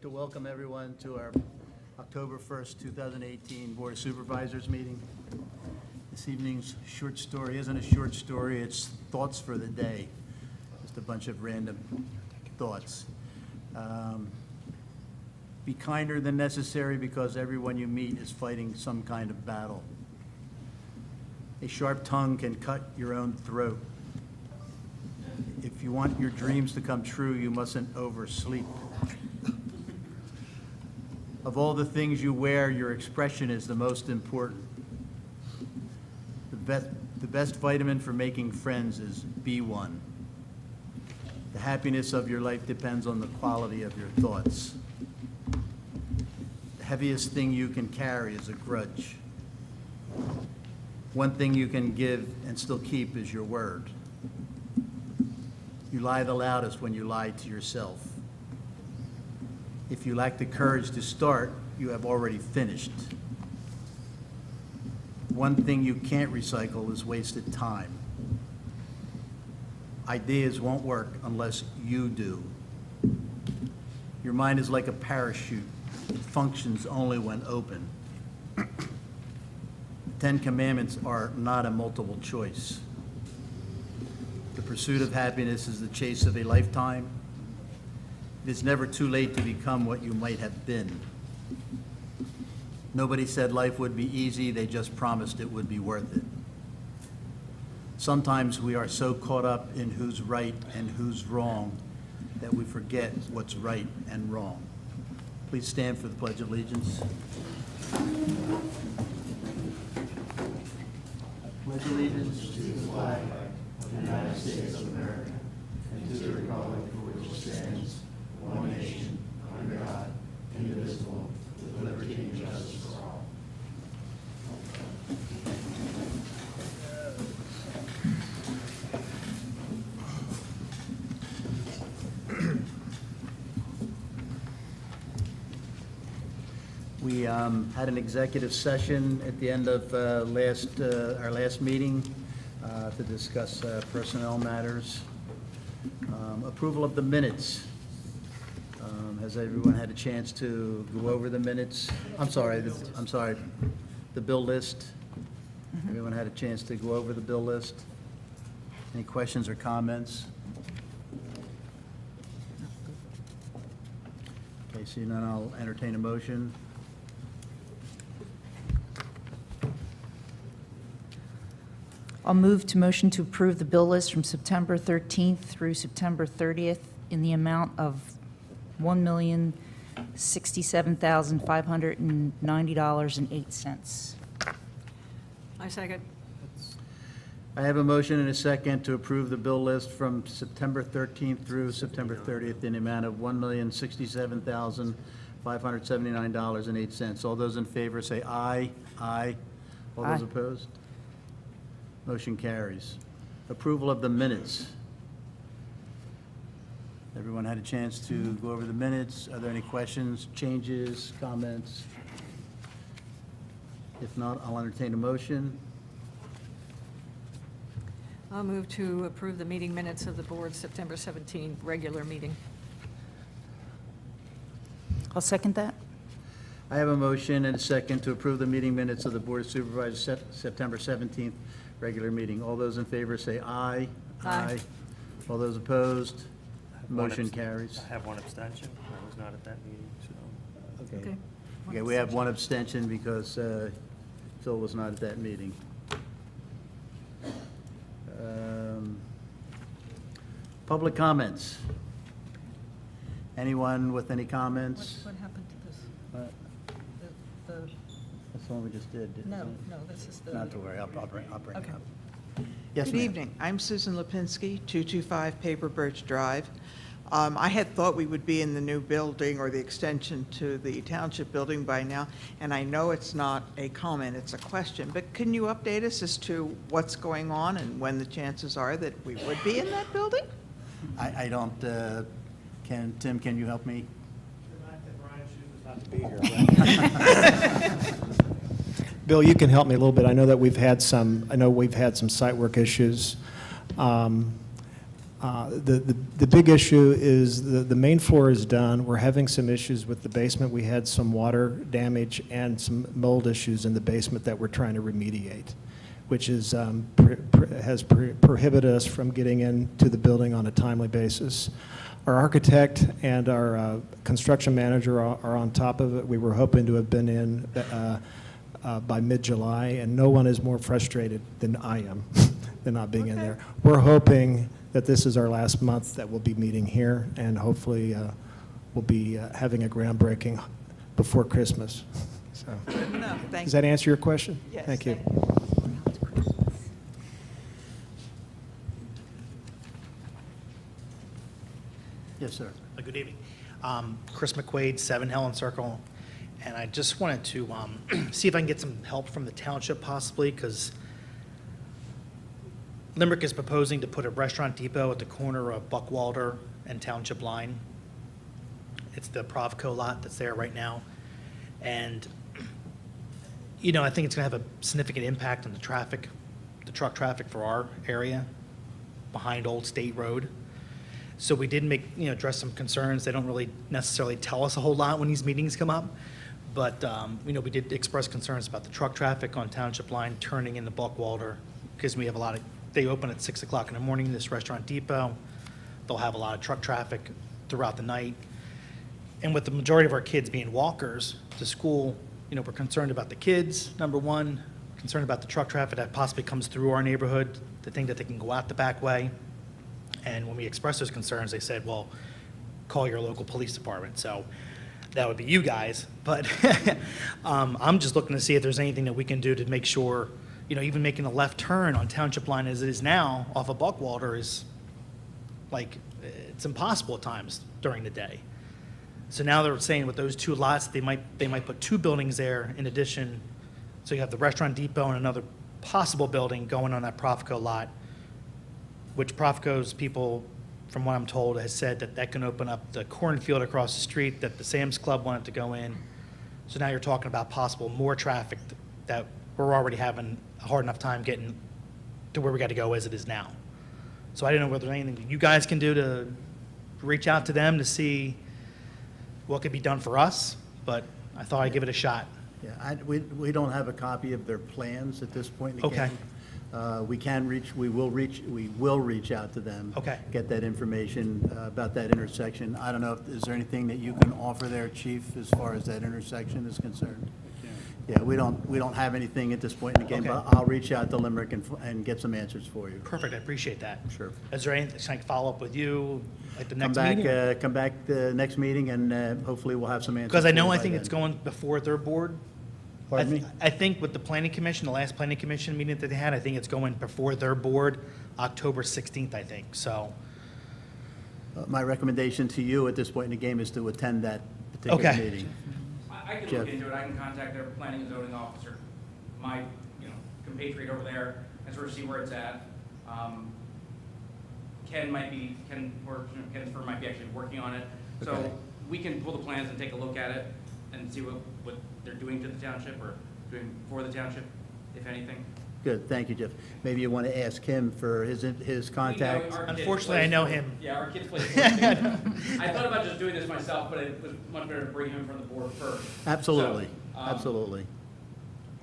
like to welcome everyone to our October 1st, 2018 Board of Supervisors meeting. This evening's short story isn't a short story, it's thoughts for the day. Just a bunch of random thoughts. Be kinder than necessary because everyone you meet is fighting some kind of battle. A sharp tongue can cut your own throat. If you want your dreams to come true, you mustn't oversleep. Of all the things you wear, your expression is the most important. The best vitamin for making friends is B1. The happiness of your life depends on the quality of your thoughts. The heaviest thing you can carry is a grudge. One thing you can give and still keep is your word. You lie the loudest when you lie to yourself. If you lack the courage to start, you have already finished. One thing you can't recycle is wasted time. Ideas won't work unless you do. Your mind is like a parachute. It functions only when open. The 10 Commandments are not a multiple choice. The pursuit of happiness is the chase of a lifetime. It is never too late to become what you might have been. Nobody said life would be easy, they just promised it would be worth it. Sometimes we are so caught up in who's right and who's wrong that we forget what's right and wrong. Please stand for the Pledge of Allegiance. I pledge allegiance to the flag of the United States of America and to the republic for which it stands, one nation, under God, indivisible, with liberty and justice for all. We had an executive session at the end of our last meeting to discuss personnel matters. Approval of the minutes. Has everyone had a chance to go over the minutes? I'm sorry, the bill list. Everyone had a chance to go over the bill list? Any questions or comments? Okay, seeing none, I'll entertain a motion. I'll move to motion to approve the bill list from September 13th through September 30th in the amount of $1,067,590.08. I second. I have a motion and a second to approve the bill list from September 13th through September 30th in the amount of $1,067,579.08. All those in favor say aye. Aye. All those Aye. opposed? Motion carries. Approval of the minutes. Everyone had a chance to go over the minutes. Are there any questions, changes, comments? If not, I'll entertain a motion. I'll move to approve the meeting minutes of the board's September 17 regular meeting. I'll second that. I have a motion and a second to approve the meeting minutes of the Board of Supervisors September 17th regular meeting. All those in favor say aye. Aye. All those opposed? Motion carries. I have one abstention. I was not at that meeting, so. Okay. Okay, we have one abstention because Phil was not at that meeting. Public comments. Anyone with any comments? What happened to this? The That's the one we just did, didn't No, we? no, this is the. Not to worry, I'll bring it Okay. up. Yes, Good ma'am. evening. I'm Susan Lipinski, 225 Paper Birch Drive. I had thought we would be in the new building or the extension to the township building by now, and I know it's not a comment, it's a question, but can you update us as to what's going on and when the chances are that we would be in that building? I don't, Tim, can you help me? Bill, you can help me a little bit. I know we've had some site work issues. The big issue is the main floor is done. We're having some issues with the basement. We had some water damage and some mold issues in the basement that we're trying to remediate, which is, has prohibited us from getting into the building on a timely basis. Our architect and our construction manager are on top of it. We were hoping to have been in by mid-July, and no one is more frustrated than I am than not being in there. We're hoping that this is our last month that we'll be meeting here, and hopefully we'll be having a groundbreaking before Christmas. So, No, thank does that answer your question? Yes, Thank you. Yes, sir. Good evening. Chris McQuaid, 7 Helen Circle, and I just wanted to see if I can get some help from the township possibly, because Limerick is proposing to put a restaurant depot at the corner of Buckwalder and Township Line. It's the Provco lot that's there right now. And, you know, I think it's going to have a significant impact on the traffic, the truck traffic for our area behind Old State Road. So we did address some concerns. They don't really necessarily tell us a whole lot when these meetings come up. But, we did express concerns about the truck traffic on Township Line turning into Buckwalder, because we have they open at 6 o'clock in the morning, this restaurant depot. They'll have a lot of truck traffic throughout the night. And with the majority of our kids being walkers to school, we're concerned about the kids, number one, concerned about the truck traffic that possibly comes through our neighborhood, to think that they can go out the back way. And when we expressed those concerns, they said, well, call your local police department. So that would be you guys. But I'm just looking to see if there's anything that we can do to make sure, even making a left turn on Township Line as it is now off of Buckwalder is it's impossible at times during the day. So now they're saying with those 2 lots, they might put 2 buildings there in addition. So you have the restaurant depot and another possible building going on that Provco lot, which Provco's people, from what I'm told, has said that can open up the cornfield across the street that the Sam's Club wanted to go in. So now you're talking about possible more traffic that we're already having a hard enough time getting to where we got to go as it is now. So I didn't know whether there's anything that you guys can do to reach out to them to see what could be done for us, but I thought I'd give it a shot. Yeah, we don't have a copy of their plans at this point in the Okay. game. We will reach out to them. Okay. Get that information about that intersection. I don't know, is there anything that you can offer there, Chief, as far as that intersection is concerned? Yeah, we don't have anything at this point in the game, Okay. but I'll reach out to Limerick and get some answers for you. Perfect, I appreciate that. Sure. Is there anything, can I follow up with you at the Come next back, meeting? come back the next meeting, and hopefully we'll have some answers. Because I know, for I you think by it's then. going before their board. Pardon me? I think with the planning commission, the last planning commission meeting that they had, I think it's going before their board, October 16th, I think, so. My recommendation to you at this point in the game is to attend that particular Okay. meeting. I can Jeff. look into it, I can contact their planning and zoning officer, my, compatriot over there, and sort of see where it's at. Ken's firm might be actually working on it, Okay. so we can pull the plans and take a look at it and see what they're doing to the township, or doing for the township, if anything. Good, thank you, Jeff. Maybe you want to ask him for his contact. We know our kid Unfortunately, plays I know sports. him. Yeah, our kids play sports. I thought about just doing this myself, but it was much better to bring him from the board first. Absolutely, So, absolutely.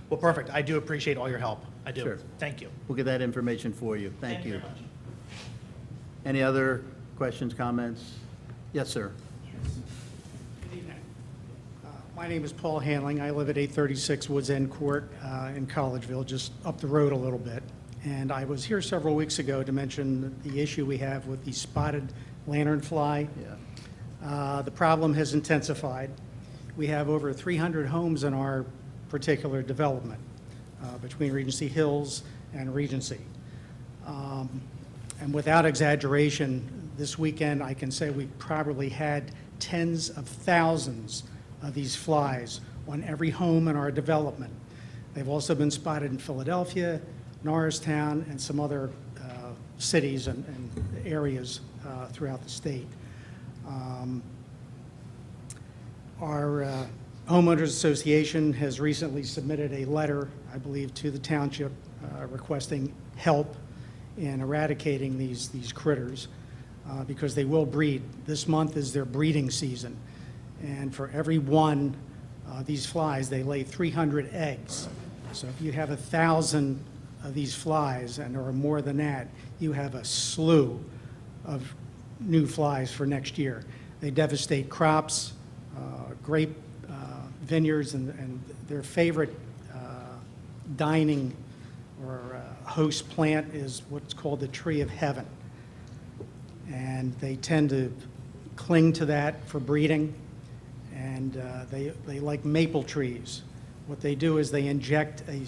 Well, perfect, I do appreciate all your help, I do. Sure. Thank you. We'll get that information for you. Thank you. very much. Any other questions, comments? Yes, sir. Good evening. My name is Paul Handling. I live at 836 Woods End Court in Collegeville, just up the road a little bit. And I was here several weeks ago to mention the issue we have with the spotted lanternfly. Yeah. The problem has intensified. We have over 300 homes in our particular development between Regency Hills and Regency. And without exaggeration, this weekend, I can say we probably had tens of thousands of these flies on every home in our development. They've also been spotted in Philadelphia, Norristown, and some other cities and areas throughout the state. Our homeowners association has recently submitted a letter, I believe, to the township requesting help in eradicating these critters. because they will breed. This month is their breeding season. And for every one, these flies, they lay 300 eggs. So if you have 1,000 of these flies, and or more than that, you have a slew of new flies for next year. They devastate crops, grape vineyards, and their favorite dining or host plant is what's called the tree of heaven. And they tend to cling to that for breeding, and they like maple trees. What they do is they inject a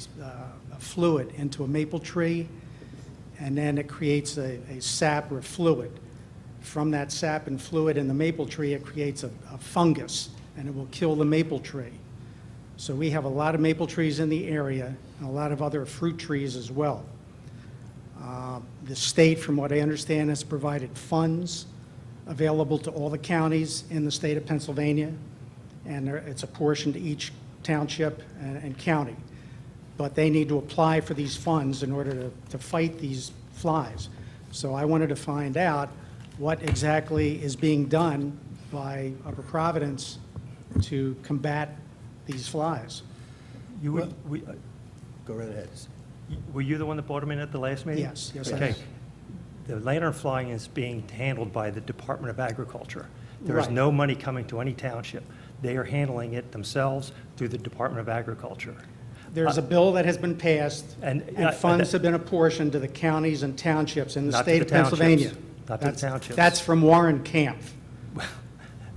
fluid into a maple tree, and then it creates a sap or fluid. From that sap and fluid in the maple tree, it creates a fungus, and it will kill the maple tree. So we have a lot of maple trees in the area, and a lot of other fruit trees as well. The state, from what I understand, has provided funds available to all the counties in the state of Pennsylvania, and it's apportioned to each township and county. But they need to apply for these funds in order to fight these flies. So I wanted to find out what exactly is being done by Upper Providence to combat these flies. You were, Go right ahead. were you the one that brought them in at the last meeting? Yes, yes, I Okay. was. The lantern flying is being handled by the Department of Agriculture. There is Right. no money coming to any township. They are handling it themselves through the Department of Agriculture. There's a bill that has been passed, And- and funds have been apportioned to the counties and townships in the Not to state the of Pennsylvania. townships. Not to the That's- townships. That's from Warren Kampf.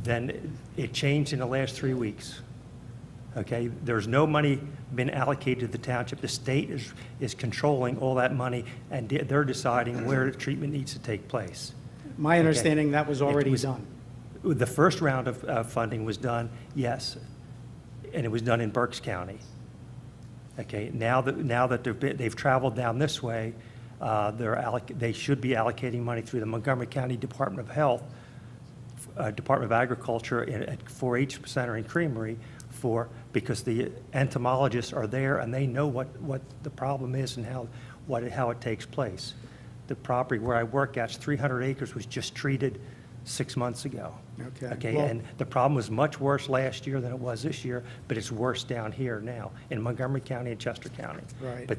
Then it changed in the last 3 weeks. Okay, there's no money been allocated to the township. The state is controlling all that money, and they're deciding where the treatment needs to take place. My understanding, that was It already was- done. The first round of funding was done, yes, and it was done in Berks County. Okay, now that they've traveled down this way, they should be allocating money through the Montgomery County Department of Health, Department of Agriculture at 4-H Center and Creamery because the entomologists are there and they know what the problem is and how it takes place. The property where I work at, 300 acres, was just treated 6 months ago. Okay. Okay, Well- and the problem was much worse last year than it was this year, but it's worse down here now in Montgomery County and Chester County. Right. But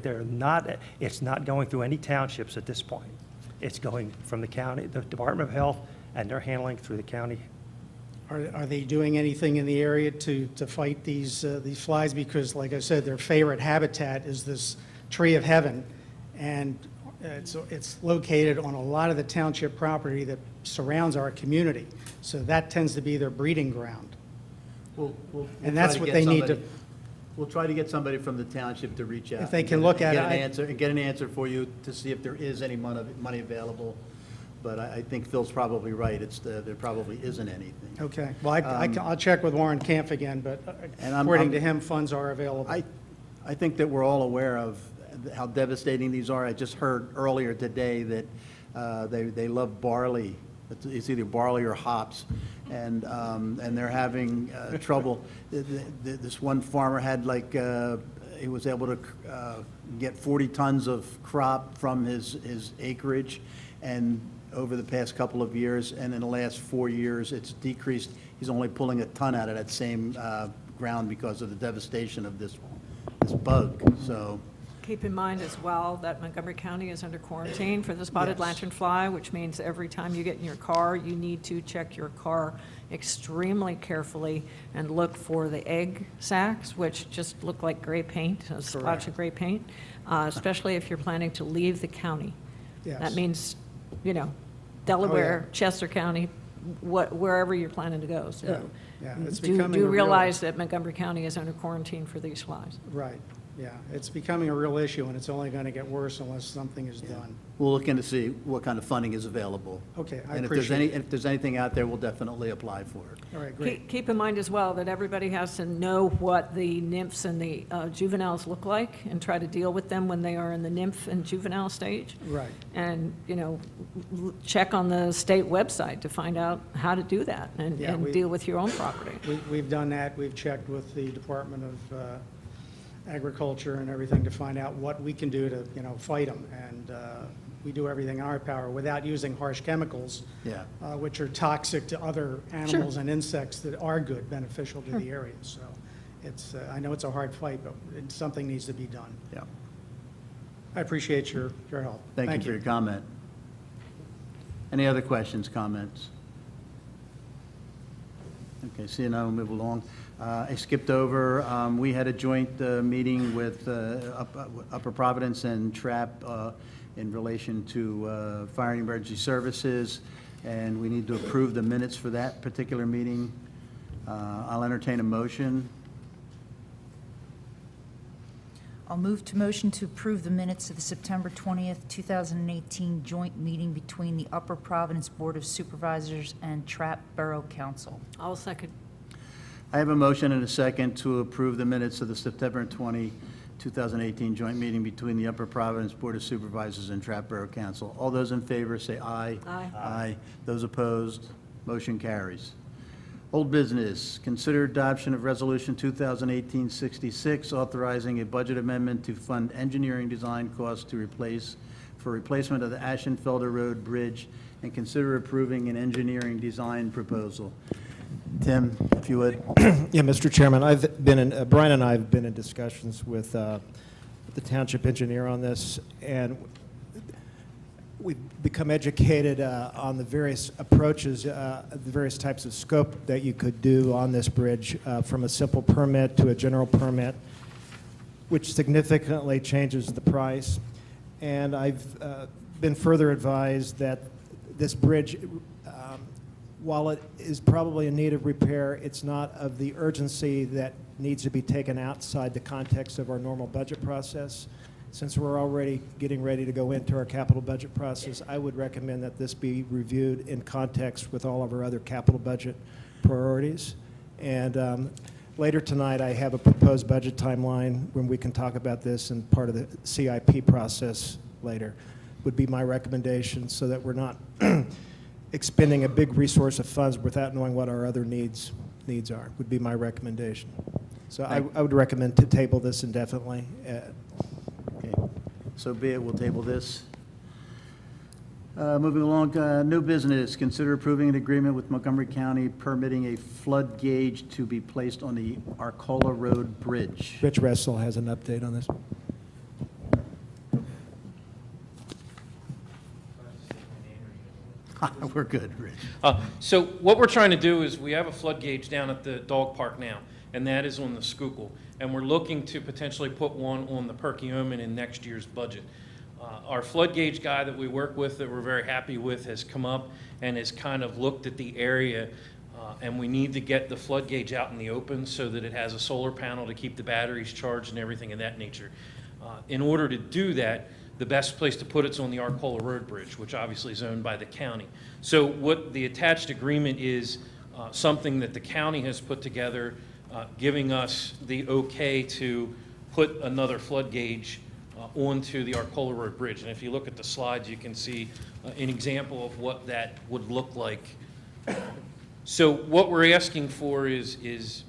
it's not going through any townships at this point. It's going from the county, the Department of Health, and they're handling through the county. Are they doing anything in the area to fight these flies? Because, like I said, their favorite habitat is this tree of heaven, and it's located on a lot of the township property that surrounds our community. So that tends to be their breeding ground. We'll And try that's to what get they need to- somebody- We'll try to get somebody from the township to reach out. If they and can get look at get it, an answer, and get an answer for you to see if there is any money available. But I think Phil's probably right. There probably isn't anything. Okay, well, I'll check with Warren Kampf again, but And I'm- according to him, funds are available. I think that we're all aware of how devastating these are. I just heard earlier today that they love barley. It's either barley or hops, and they're having trouble. This one farmer had he was able to get 40 tons of crop from his acreage, and over the past couple of years, and in the last 4 years, it's decreased. He's only pulling a ton out of that same ground because of the devastation of this bug, so. Keep in mind as well that Montgomery County is under quarantine for the spotted Yes. lanternfly, which means every time you get in your car, you need to check your car extremely carefully and look for the egg sacs, which just look like gray paint, spots of gray paint, especially if you're planning to leave the county. Yes. That means, Delaware, Chester County, wherever you're planning to go. So Yeah, it's do becoming a real- realize that Montgomery County is under quarantine for these flies. Right, yeah, it's becoming a real issue, and it's only going to get worse unless something is done. We'll look into see what kind of funding is available. Okay, I And appreciate it. if there's anything out there, we'll definitely apply for it. All right, great. Keep in mind as well that everybody has to know what the nymphs and the juveniles look like and try to deal with them when they are in the nymph and juvenile stage. Right. And, check on the state website to find out how to do that and Yeah, we- deal with your own property. We've done that, we've checked with the Department of Agriculture and everything to find out what we can do to, fight them. And we do everything in our power without using harsh chemicals, Yeah. which are toxic to other animals and insects that are good, beneficial to the area. So it's, I know it's a hard fight, but something needs to be done. Yeah. I appreciate your help. Thank you for your comment. Any other questions, comments? Okay, seeing none, we'll move along. I skipped over, we had a joint meeting with Upper Providence and TRAP in relation to fire and emergency services, and we need to approve the minutes for that particular meeting. I'll entertain a motion. I'll move to motion to approve the minutes of the September 20th, 2018 joint meeting between the Upper Providence Board of Supervisors and TRAP Borough Council. I'll second. I have a motion and a second to approve the minutes of the September 20, 2018 joint meeting between the Upper Providence Board of Supervisors and TRAP Borough Council. All those in favor say aye. Aye. Aye. Those opposed, motion carries. Old business, consider adoption of Resolution 2018-66, authorizing a budget amendment to fund engineering design costs for replacement of the Ashenfelder Road Bridge, and consider approving an engineering design proposal. Tim, if you would. Yeah, Mr. Chairman, Brian and I have been in discussions with the township engineer on this, and we've become educated on the various approaches, the various types of scope that you could do on this bridge, from a simple permit to a general permit, which significantly changes the price. And I've been further advised that this bridge, while it is probably in need of repair, it's not of the urgency that needs to be taken outside the context of our normal budget process. Since we're already getting ready to go into our capital budget process, I would recommend that this be reviewed in context with all of our other capital budget priorities. And later tonight, I have a proposed budget timeline when we can talk about this, and part of the CIP process later would be my recommendation, so that we're not expending a big resource of funds without knowing what our other needs are, would be my recommendation. So I would recommend to table this indefinitely. Okay, so be it, we'll table this. Moving along, new business, consider approving an agreement with Montgomery County permitting a flood gauge to be placed on the Arcola Road Bridge. Rich Ressel has an update on this. We're good, Rich. So what we're trying to do is, we have a flood gauge down at the dog park now, and that is on the Schuylkill. And we're looking to potentially put one on the Perkiomen in next year's budget. Our flood gauge guy that we work with, that we're very happy with, has come up and has kind of looked at the area, and we need to get the flood gauge out in the open so that it has a solar panel to keep the batteries charged and everything of that nature. In order to do that, the best place to put it's on the Arcola Road Bridge, which obviously is owned by the county. So what the attached agreement is, something that the county has put together, giving us the okay to put another flood gauge onto the Arcola Road Bridge. And if you look at the slides, you can see an example of what that would look like. So what we're asking for is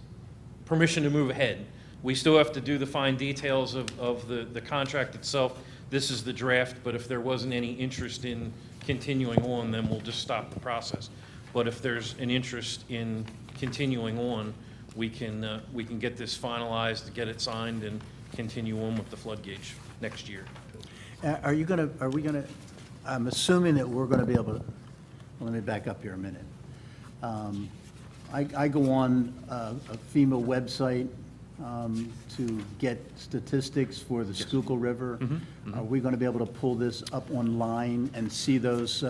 permission to move ahead. We still have to do the fine details of the contract itself. This is the draft, but if there wasn't any interest in continuing on, then we'll just stop the process. But if there's an interest in continuing on, we can get this finalized, get it signed, and continue on with the flood gauge next year. Are we gonna, I'm assuming that we're gonna be able to, let me back up here a minute. I go on a FEMA website to get statistics for the Schuylkill River. Are we going to be able to pull this up online and see those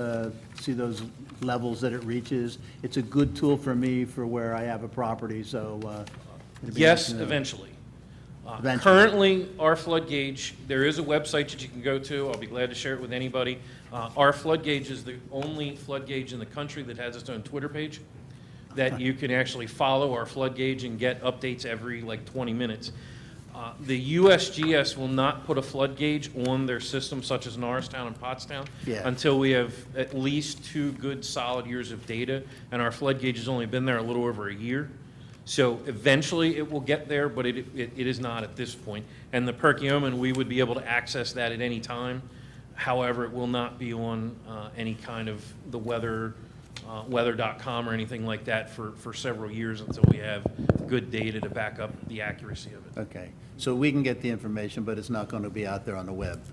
levels that it reaches? It's a good tool for me for where I have a property, so. it'd be nice Yes, to know. eventually. Eventually. Currently, our flood gauge, there is a website that you can go to. I'll be glad to share it with anybody. Our flood gauge is the only flood gauge in the country that has its own Twitter page, that you can actually follow our flood gauge and get updates every like 20 minutes. The USGS will not put a flood gauge on their system, such as Norristown and Pottstown, Yeah. until we have at least 2 good solid years of data, and our flood gauge has only been there a little over a year. So eventually it will get there, but it is not at this point. And the Perkiomen, we would be able to access that at any time. However, it will not be on any kind of the weather.com or anything like that for several years until we have good data to back up the accuracy of it. Okay, so we can get the information, but it's not going to be out there on the web.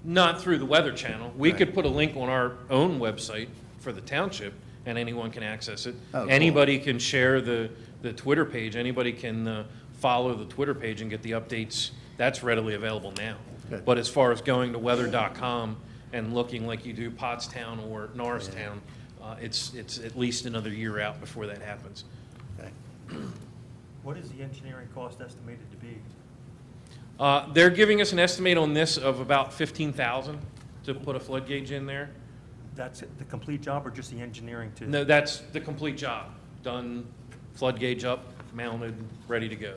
Not through the Weather Channel. We Right. could put a link on our own website for the township, and anyone can access it. Oh, cool. Anybody can share the Twitter page. Anybody can follow the Twitter page and get the updates. That's readily available now. Good. But as far as going to weather.com and looking like you do Pottstown or Norristown, it's at least another year out before that happens. Okay. What is the engineering cost estimated to be? They're giving us an estimate on this of about $15,000 to put a flood gauge in there. That's it, the complete job or just the engineering too? No, that's the complete job. Done, flood gauge up, mounted, ready to go.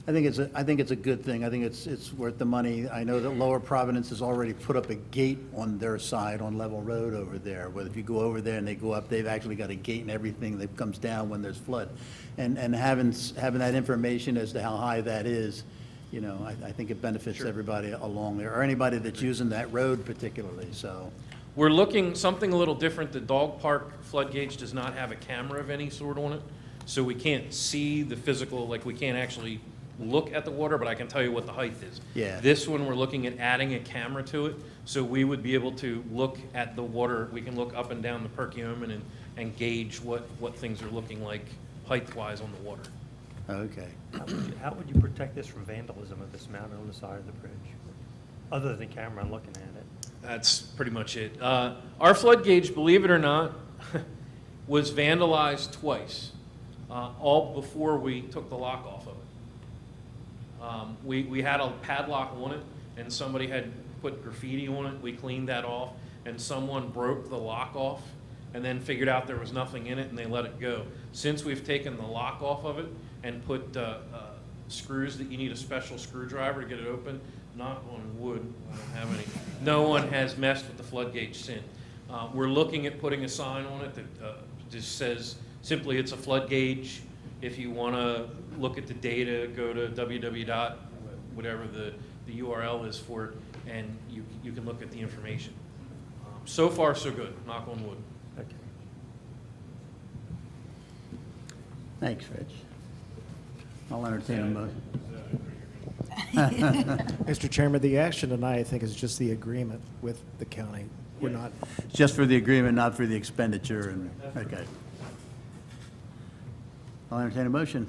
I think it's a good thing. I think it's worth the money. I know that Lower Providence has already put up a gate on their side on Level Road over there. But if you go over there and they go up, they've actually got a gate and everything that comes down when there's flood. And having that information as to how high that is, you know, I think it benefits everybody along there, or anybody that's using that road particularly, so. We're looking something a little different. The dog park flood gauge does not have a camera of any sort on it, so we can't see the physical, like we can't actually look at the water, but I can tell you what the height is. Yeah. This one, we're looking at adding a camera to it, so we would be able to look at the water. We can look up and down the Perkiomen and gauge what things are looking like height-wise on the water. Okay. How would you protect this from vandalism if it's mounted on the side of the bridge? Other than camera and looking at it? That's pretty much it. Our flood gauge, believe it or not, was vandalized twice, all before we took the lock off of it. We had a padlock on it, and somebody had put graffiti on it. We cleaned that off, and someone broke the lock off and then figured out there was nothing in it, and they let it go. Since we've taken the lock off of it and put screws that you need a special screwdriver to get it open, knock on wood, I don't have any, no one has messed with the flood gauge since. We're looking at putting a sign on it that just says simply it's a flood gauge. If you want to look at the data, go to whatever the URL is for it, and you can look at the information. So far, so good, knock on wood. Okay. Thanks, Rich. I'll entertain a motion. Mr. Chairman, the action tonight, I think, is just the agreement with the county. We're not, Just for the agreement, not for the expenditure, and, okay. I'll entertain a motion.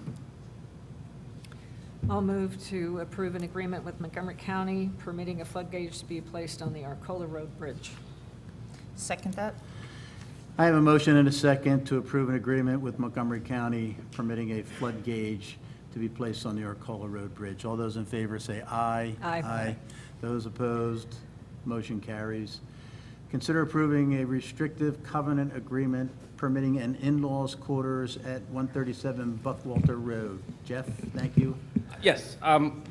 I'll move to approve an agreement with Montgomery County permitting a flood gauge to be placed on the Arcola Road Bridge. Second that? I have a motion and a second to approve an agreement with Montgomery County permitting a flood gauge to be placed on the Arcola Road Bridge. All those in favor say aye. Aye. Those opposed, motion carries. Consider approving a restrictive covenant agreement permitting an in-laws quarters at 137 Buckwalter Road. Jeff, thank you. Yes,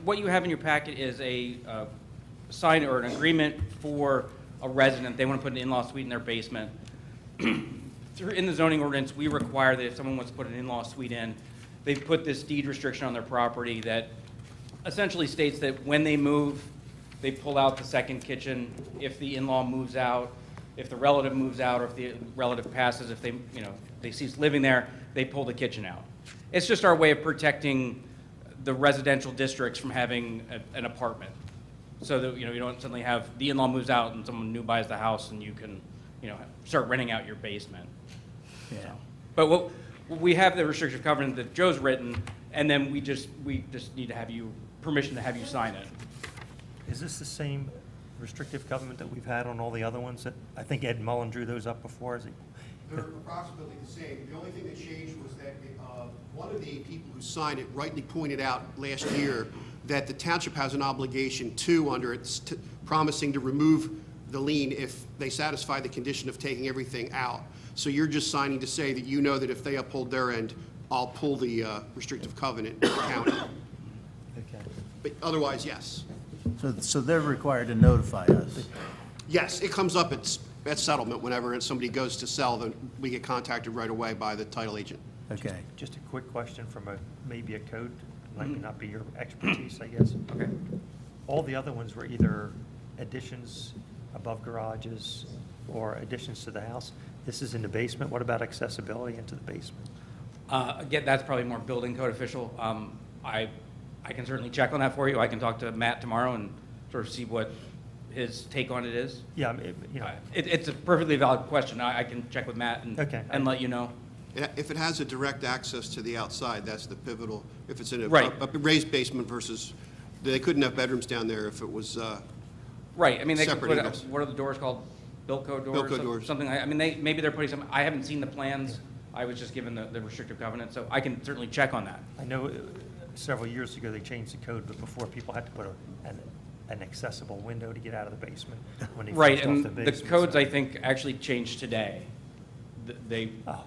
what you have in your packet is a sign or an agreement for a resident. They want to put an in-law suite in their basement. In the zoning ordinance, we require that if someone wants to put an in-law suite in, they put this deed restriction on their property that essentially states that when they move, they pull out the second kitchen. If the in-law moves out, if the relative moves out, or if the relative passes, if they, they cease living there, they pull the kitchen out. It's just our way of protecting the residential districts from having an apartment. So that, you don't suddenly have, the in-law moves out and someone new buys the house and you can, start renting out your basement. Yeah. But we have the restrictive covenant that Joe's written, and then we just need to have permission to have you sign it. Is this the same restrictive covenant that we've had on all the other ones? That I think Ed Mullen drew those up before. They're approximately the same. The only thing that changed was that one of the people who signed it rightly pointed out last year that the township has an obligation under its promising to remove the lien if they satisfy the condition of taking everything out. So you're just signing to say that that if they uphold their end, I'll pull the restrictive covenant in the county. Okay. But otherwise, yes. So they're required to notify us. Yes, it comes up at settlement whenever somebody goes to sell, then we get contacted right away by the title agent. Okay. Just a quick question from maybe a code might not be your expertise, I guess. Okay. All the other ones were either additions above garages or additions to the house. This is in the basement. What about accessibility into the basement? Again, that's probably more building code official. I can certainly check on that for you. I can talk to Matt tomorrow and sort of see what his take on it is. Yeah, I mean, you know, It's a perfectly valid question. I can check with Matt Okay. and let you know. If it has a direct access to the outside, that's the pivotal. If it's in Right. a raised basement versus, they couldn't have bedrooms down there if it was, Right, I mean, they could Separate put, egress. what are the doors called? Built code doors? Built code doors. Something, I mean, maybe they're putting some, I haven't seen the plans. I was just given the restrictive covenant, so I can certainly check on that. I know several years ago they changed the code, but before people had to put an accessible window to get out of the basement when they Right, first off and the the basement. codes, so- I think, actually changed today. They, Oh.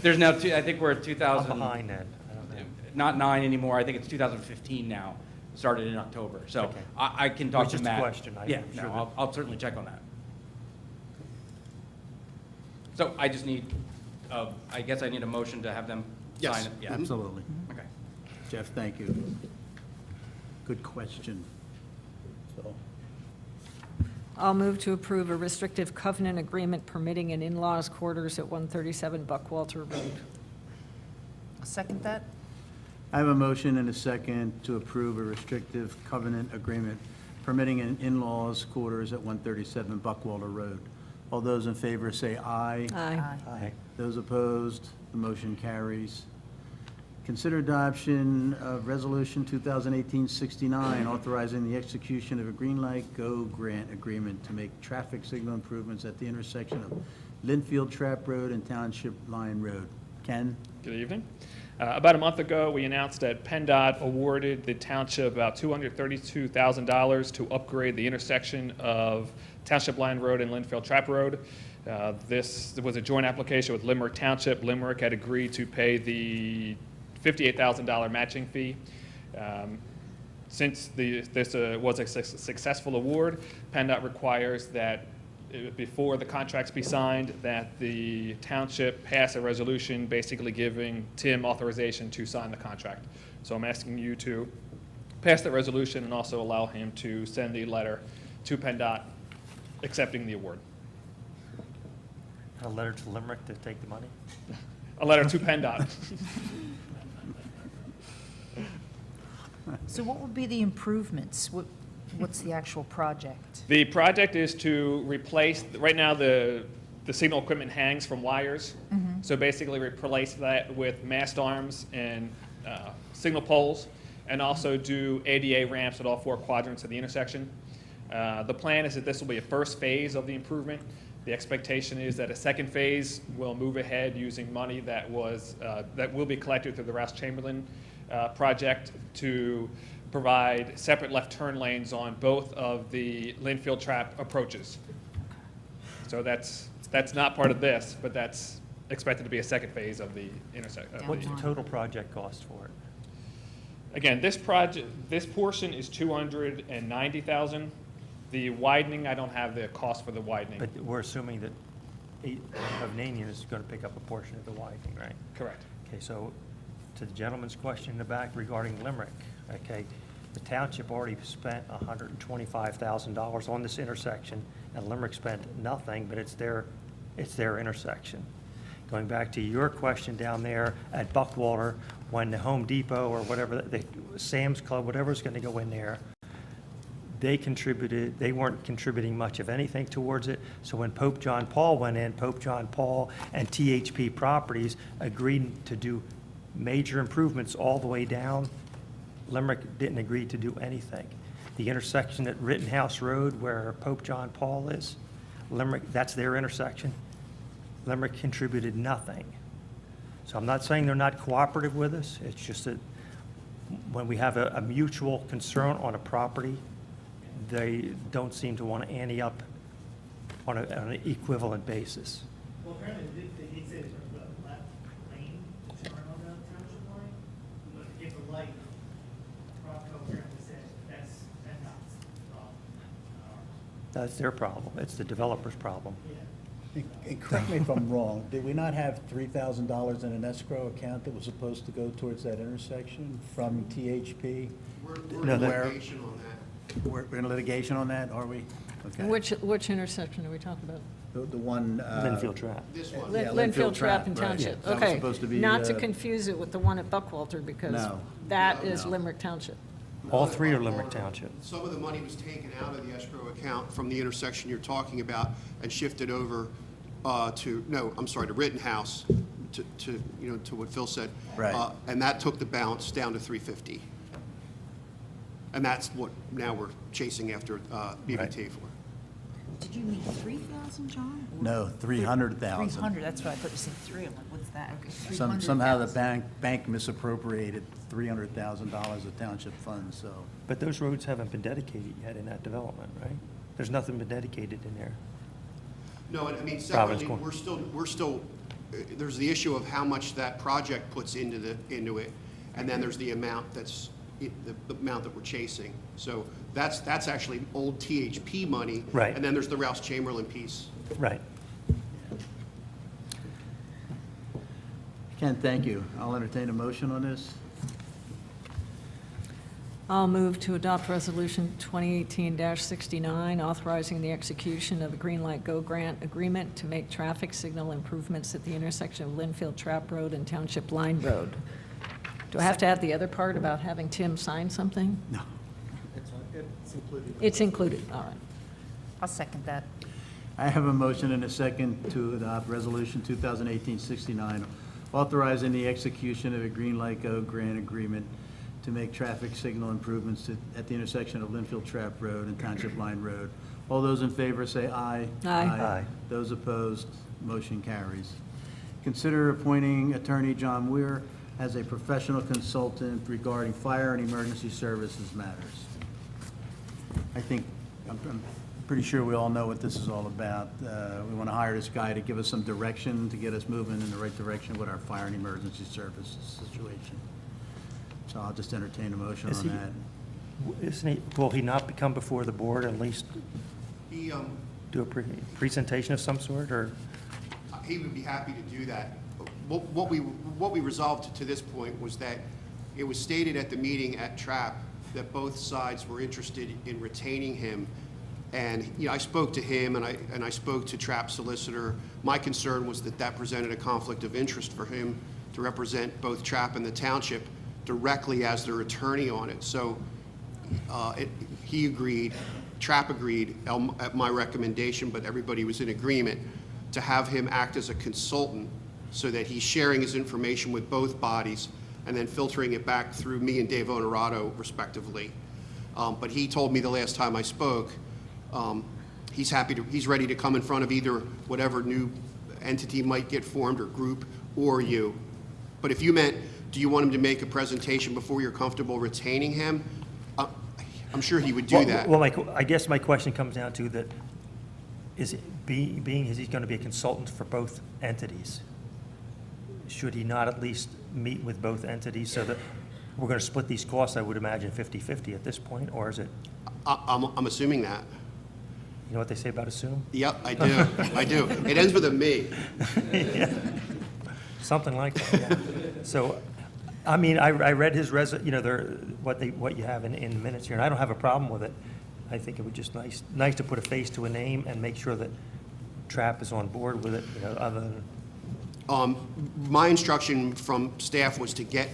there's now, I think we're at 2000. I'm behind then. I don't know. Not 9 anymore, I think it's 2015 now, started in October. So Okay. I can talk It's to just a Matt. question. I'm Yeah, sure no, that- I'll certainly check on that. So I just need, I guess I need a motion to have them Yes. sign it. Yeah. Absolutely. Okay. Jeff, thank you. Good question. So, I'll move to approve a restrictive covenant agreement permitting an in-laws quarters at 137 Buckwalter Road. I'll second that. I have a motion and a second to approve a restrictive covenant agreement permitting an in-laws quarters at 137 Buckwalter Road. All those in favor say aye. Aye. Aye. Those opposed, the motion carries. Consider adoption of Resolution 2018-69, authorizing the execution of a Green Light Go grant agreement to make traffic signal improvements at the intersection of Linfield Trap Road and Township Line Road. Ken? Good evening. About a month ago, we announced that PennDOT awarded the township about $232,000 to upgrade the intersection of Township Line Road and Linfield Trap Road. This was a joint application with Limerick Township. Limerick had agreed to pay the $58,000 matching fee. Since this was a successful award, PennDOT requires that before the contracts be signed, that the township pass a resolution basically giving Tim authorization to sign the contract. So I'm asking you to pass the resolution and also allow him to send the letter to PennDOT accepting the award. A letter to Limerick to take the money? A letter to PennDOT. So what would be the improvements? What's the actual project? The project is to replace, right now, the signal equipment hangs from wires. So basically replace that with mast arms and signal poles, and also do ADA ramps at all 4 quadrants of the intersection. The plan is that this will be a first phase of the improvement. The expectation is that a second phase will move ahead using money that will be collected through the Rouse Chamberlain project to provide separate left turn lanes on both of the Linfield Trap approaches. So that's not part of this, but that's expected to be a second phase of the intersection. What's the total project cost for it? Again, this portion is $290,000. The widening, I don't have the cost for the widening. But we're assuming that Hovnanian is going to pick up a portion of the widening, right? Correct. Okay, so to the gentleman's question in the back regarding Limerick, okay, the township already spent $125,000 on this intersection, and Limerick spent nothing, but it's their intersection. Going back to your question down there at Buckwalter, when the Home Depot or whatever, the Sam's Club, whatever's going to go in there, they weren't contributing much of anything towards it. So when Pope John Paul went in, Pope John Paul and THP Properties agreed to do major improvements all the way down. Limerick didn't agree to do anything. The intersection at Rittenhouse Road where Pope John Paul is, Limerick, that's their intersection. Limerick contributed nothing. So I'm not saying they're not cooperative with us. It's just that when we have a mutual concern on a property, they don't seem to want to ante up on an equivalent basis. Well, apparently they did say there's a left lane to turn on the township line, but to get the light, Rocco apparently said that's PennDOT's problem. That's their problem. It's the developer's problem. Yeah. And correct me if I'm wrong, did we not have $3,000 in an escrow account that was supposed to go towards that intersection from THP? We're No, in that- litigation on that. We're in litigation on that, are we? Okay. Which intersection are we talking about? The one. Linfield Trap. This one. Yeah, Linfield Trap and right. Township. That was Okay. supposed to be, Not to confuse it with the one at Buckwalter, because No. that is No. Limerick Township. All three are Limerick Township. Some of the money was taken out of the escrow account from the intersection you're talking about and shifted over to Rittenhouse, to what Phil said. Right. And that took the balance down to 350. And that's what now we're chasing after BVT for. Did you mean 3,000, John? Or No, 300,000. 300, that's what I thought you said 3. I'm like, what's that? Okay, Somehow the 300,000. bank misappropriated $300,000 of township funds, so. But those roads haven't been dedicated yet in that development, right? There's nothing been dedicated in there. No, and I mean, Providence separately, Corner. we're still, there's the issue of how much that project puts into it, and then there's the amount the amount that we're chasing. So that's actually old THP money. Right. And then there's the Rouse Chamberlain piece. Right. Ken, thank you. I'll entertain a motion on this. I'll move to adopt Resolution 2018-69, authorizing the execution of a Green Light Go Grant agreement to make traffic signal improvements at the intersection of Linfield Trap Road and Township Line Road. Do I have to add the other part about having Tim sign something? No. It's included, all right. I'll second that. I have a motion and a second to adopt Resolution 2018-69, authorizing the execution of a Green Light Go grant agreement to make traffic signal improvements at the intersection of Linfield Trap Road and Township Line Road. All those in favor say aye. Aye. Aye. Those opposed, motion carries. Consider appointing Attorney John Weir as a professional consultant regarding fire and emergency services matters. I think, I'm pretty sure we all know what this is all about. We want to hire this guy to give us some direction, to get us moving in the right direction with our fire and emergency services situation. So I'll just entertain a motion Is on he- that. Isn't he, will he not come before the board and at least He do a presentation of some sort, or? would be happy to do that. What we resolved to this point was that it was stated at the meeting at TRAP that both sides were interested in retaining him. And, I spoke to him and I spoke to TRAP solicitor. My concern was that presented a conflict of interest for him to represent both TRAP and the township directly as their attorney on it. So he agreed, TRAP agreed at my recommendation, but everybody was in agreement to have him act as a consultant so that he's sharing his information with both bodies and then filtering it back through me and Dave Onorato respectively. But he told me the last time I spoke, he's ready to come in front of either whatever new entity might get formed or group or you. But if you meant, do you want him to make a presentation before you're comfortable retaining him? I'm sure he would do that. Well, I guess my question comes down to that, is he's going to be a consultant for both entities? Should he not at least meet with both entities so that we're going to split these costs, I would imagine 50-50 at this point, or is it, I'm assuming that. you know what they say about assume? Yep, I do. I do. It ends with a me. Something like that, yeah. So, I mean, I read his what you have in the minutes here, and I don't have a problem with it. I think it would just nice to put a face to a name and make sure that TRAP is on board with it, other than, My instruction from staff was to get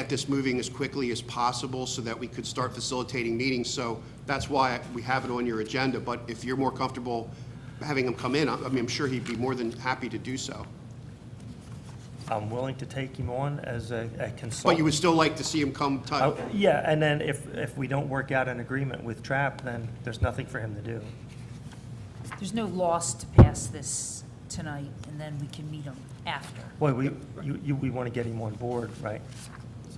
this moving as quickly as possible so that we could start facilitating meetings. So that's why we have it on your agenda. But if you're more comfortable having him come in, I'm sure he'd be more than happy to do so. I'm willing to take him on as a consultant. But you would still like to see him come to... Yeah, and then if we don't work out an agreement with TRAP, then there's nothing for him to do. There's no loss to pass this tonight, and then we can meet them after. Well, we want to get him on board, right?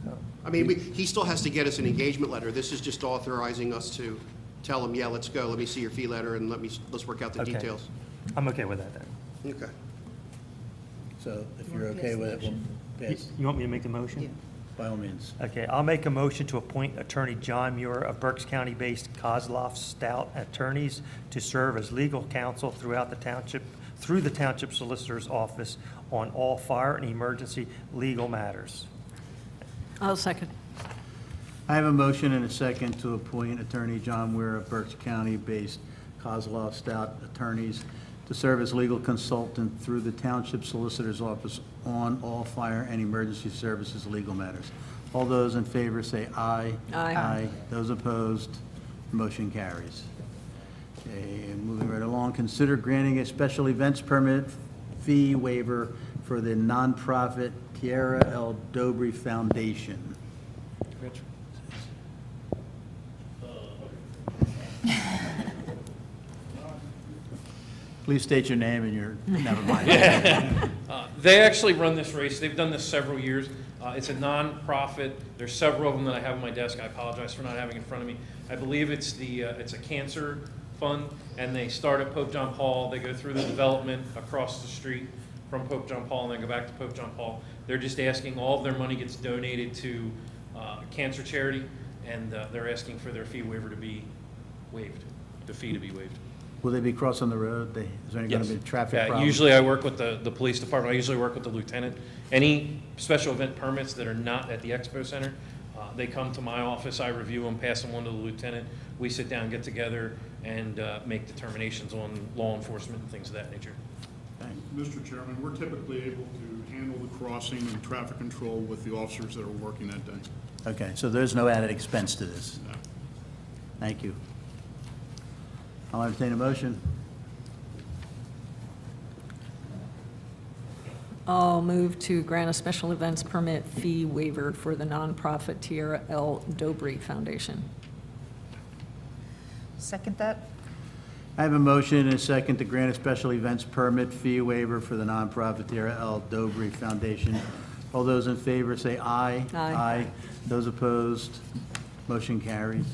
So, I mean, he still has to get us an engagement letter. This is just authorizing us to tell him, yeah, let's go, let me see your fee letter, and let's work out the Okay. details. I'm okay with that then. Okay. So if you're okay with it, we'll pass, You want me to make the motion? Yeah. by all means. Okay, I'll make a motion to appoint Attorney John Muir of Berks County-based Kozloff Stout attorneys to serve as legal counsel throughout the township through the Township Solicitor's Office on all fire and emergency legal matters. I'll second. I have a motion and a second to appoint Attorney John Weir of Berks County-based Kozloff Stout Attorneys to serve as legal consultant through the Township Solicitor's Office on all fire and emergency services legal matters. All those in favor say aye. Aye. Those opposed, motion carries. Okay, and moving right along, consider granting a special events permit fee waiver for the nonprofit Tierra El Dobry Foundation. Rich? Please state your name and your, never mind. They actually run this race. They've done this several years. It's a nonprofit. There's several of them that I have on my desk. I apologize for not having it in front of me. I believe it's it's a cancer fund, and they start at Pope John Paul. They go through the development across the street from Pope John Paul, and then go back to Pope John Paul. They're just asking, all of their money gets donated to cancer charity, and they're asking for their fee waiver to be waived, the fee to be waived. Will they be crossing the road? Is there any going to be traffic Yeah, problems? usually I work with the police department. I usually work with the lieutenant. Any special event permits that are not at the expo center, they come to my office, I review them, pass them on to the lieutenant. We sit down, get together, and make determinations on law enforcement and things of that nature. Mr. Chairman, we're typically able to handle the crossing and traffic control with the officers that are working that day. Okay, so there's no added expense to this? No. Thank you. I'll entertain a motion. I'll move to grant a special events permit fee waiver for the nonprofit Tierra El Dobry Foundation. Second that? I have a motion and a second to grant a special events permit fee waiver for the nonprofit Tierra El Dobry Foundation. All those in favor say aye. Aye. Those opposed, motion carries.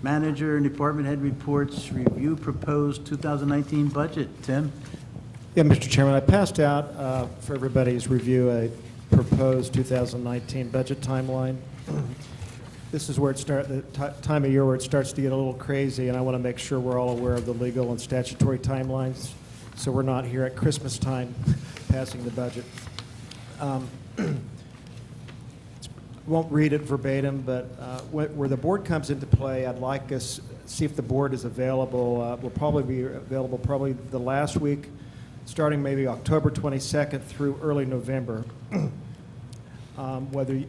Manager and department head reports, review proposed 2019 budget. Tim? Yeah, Mr. Chairman, I passed out for everybody's review a proposed 2019 budget timeline. This is where the time of year where it starts to get a little crazy, and I want to make sure we're all aware of the legal and statutory timelines, so we're not here at Christmas time passing the budget. Won't read it verbatim, but where the board comes into play, I'd like us see if the board is available. We'll probably be available probably the last week, starting maybe October 22nd through early November. Whether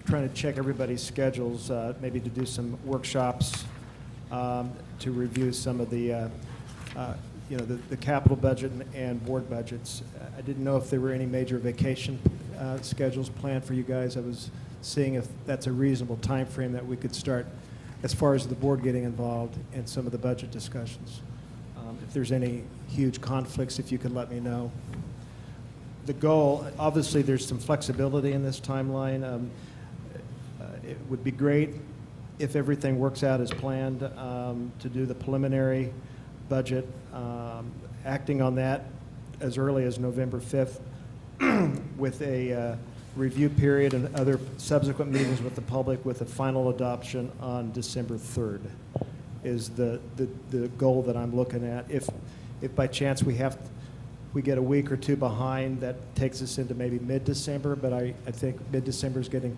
trying to check everybody's schedules, maybe to do some workshops to review some of the the capital budget and board budgets. I didn't know if there were any major vacation schedules planned for you guys. I was seeing if that's a reasonable time frame that we could start as far as the board getting involved in some of the budget discussions. If there's any huge conflicts, if you could let me know. The goal, obviously there's some flexibility in this timeline. It would be great if everything works out as planned to do the preliminary budget, acting on that as early as November 5th with a review period and other subsequent meetings with the public with a final adoption on December 3rd is the goal that I'm looking at. If by chance we get a week or two behind, that takes us into maybe mid-December, but I think mid-December is getting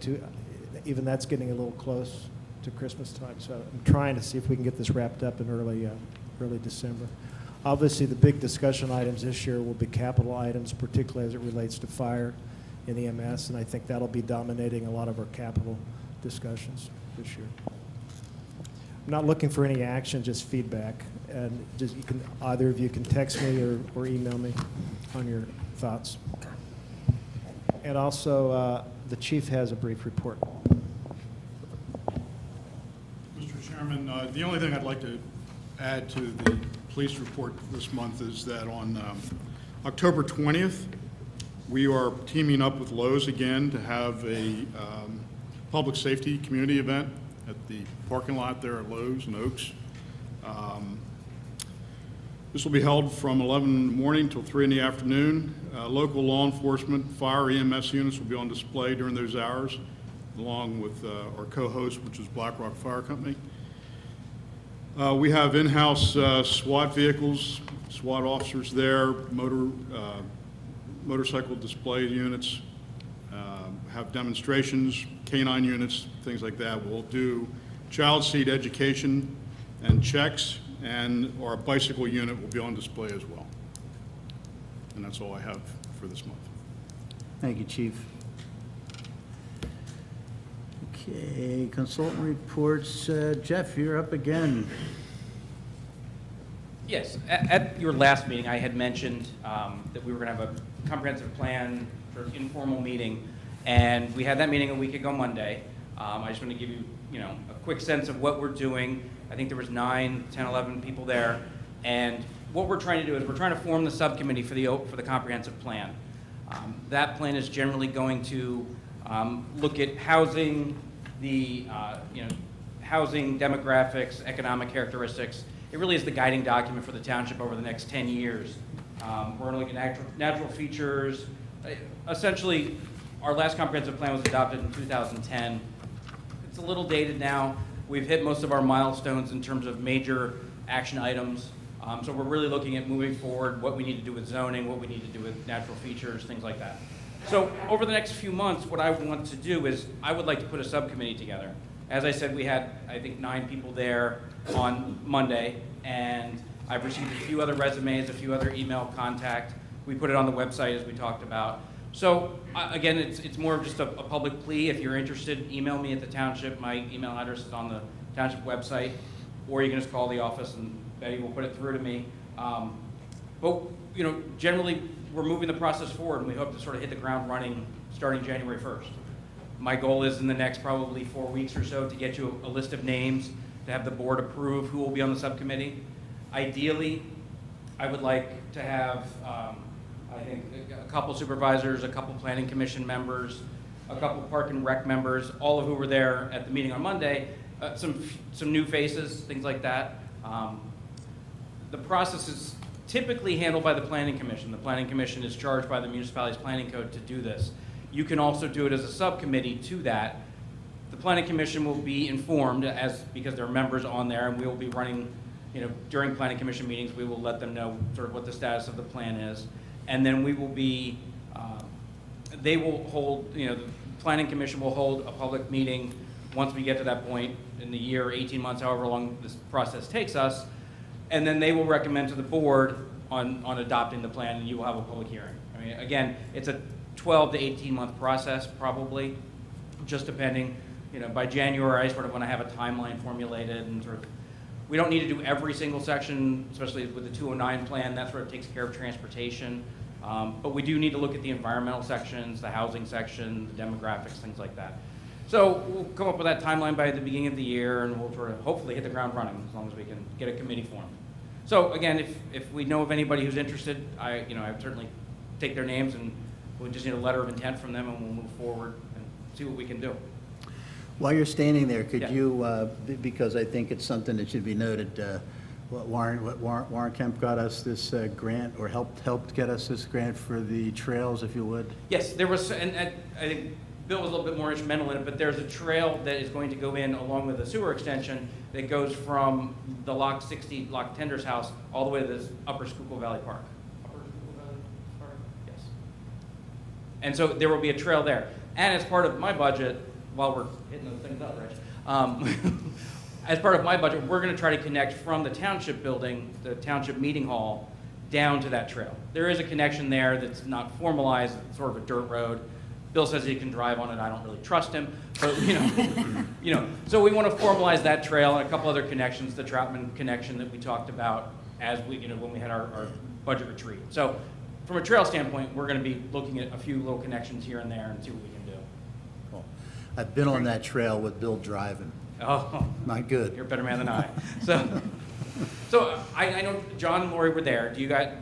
even that's getting a little close to Christmas time. So I'm trying to see if we can get this wrapped up in early December. Obviously, the big discussion items this year will be capital items, particularly as it relates to fire and EMS, and I think that'll be dominating a lot of our capital discussions this year. I'm not looking for any action, just feedback, and just either of you can text me or email me on your thoughts. And also, the chief has a brief report. Mr. Chairman, the only thing I'd like to add to the police report this month is that on October 20th, we are teaming up with Lowe's again to have a public safety community event at the parking lot there at Lowe's in Oaks. This will be held from 11 in the morning till 3 in the afternoon. Local law enforcement, fire, EMS units will be on display during those hours, along with our co-host, which is Black Rock Fire Company. We have in-house SWAT vehicles, SWAT officers there, motorcycle display units, have demonstrations, canine units, things like that. We'll do child seat education and checks, and our bicycle unit will be on display as well. And that's all I have for this month. Thank you, Chief. Okay, consultant reports. Jeff, you're up again. Yes, at your last meeting, I had mentioned that we were going to have a comprehensive plan, sort of informal meeting, and we had that meeting a week ago Monday. I just want to give you, a quick sense of what we're doing. I think there was 9, 10, 11 people there, and what we're trying to do is we're trying to form the subcommittee for the comprehensive plan. That plan is generally going to look at housing, housing, demographics, economic characteristics. It really is the guiding document for the township over the next 10 years. We're going to look at natural features. Essentially, our last comprehensive plan was adopted in 2010. It's a little dated now. We've hit most of our milestones in terms of major action items. So we're really looking at moving forward, what we need to do with zoning, what we need to do with natural features, things like that. So over the next few months, what I want to do is I would like to put a subcommittee together. As I said, we had, I think, 9 people there on Monday, and I've received a few other resumes, a few other email contact. We put it on the website as we talked about. So again, it's more of just a public plea. If you're interested, email me at the township. My email address is on the township website, or you can just call the office and Betty will put it through to me. But generally, we're moving the process forward, and we hope to sort of hit the ground running starting January 1st. My goal is in the next probably 4 weeks or so to get you a list of names to have the board approve who will be on the subcommittee. Ideally, I would like to have, I think, a couple supervisors, a couple planning commission members, a couple park and rec members, all of who were there at the meeting on Monday, some new faces, things like that. The process is typically handled by the Planning Commission. The Planning Commission is charged by the municipality's planning code to do this. You can also do it as a subcommittee to that. The Planning Commission will be informed because there are members on there, and we will be running, during Planning Commission meetings, we will let them know sort of what the status of the plan is. And then we will be, they will hold, the Planning Commission will hold a public meeting once we get to that point in the year, 18 months, however long this process takes us. And then they will recommend to the board on adopting the plan, and you will have a public hearing. I mean, again, it's a 12 to 18 month process, probably, just depending. By January, I sort of want to have a timeline formulated, and sort of, we don't need to do every single section, especially with the 209 plan. That sort of takes care of transportation. But we do need to look at the environmental sections, the housing section, the demographics, things like that. So we'll come up with that timeline by the beginning of the year, and we'll sort of hopefully hit the ground running as long as we can get a committee formed. So again, if we know of anybody who's interested, I would certainly take their names, and we'll just need a letter of intent from them, and we'll move forward and see what we can do. While you're standing there, could Yeah. you, because I think it's something that should be noted, Warren Kemp got us this grant, or helped get us this grant for the trails, if you would. Yes, there was, and I think Bill was a little bit more instrumental in it, but there's a trail that is going to go in along with the sewer extension that goes from the Lock 60, Lock Tender's house, all the way to this Upper Schuylkill Valley Park. Upper Schuylkill Valley Park? Yes. And so there will be a trail there. And as part of my budget, while we're hitting those things up, Rich, as part of my budget, we're going to try to connect from the township building, the township meeting hall, down to that trail. There is a connection there that's not formalized, it's sort of a dirt road. Bill says he can drive on it. I don't really trust him, but So we want to formalize that trail and a couple other connections, the Troutman connection that we talked about as we, when we had our budget retreat. So from a trail standpoint, we're going to be looking at a few little connections here and there and see what we can do. Cool. I've been on that trail with Bill driving. Oh, Not good. you're a better man than I. So I know John and Lori were there.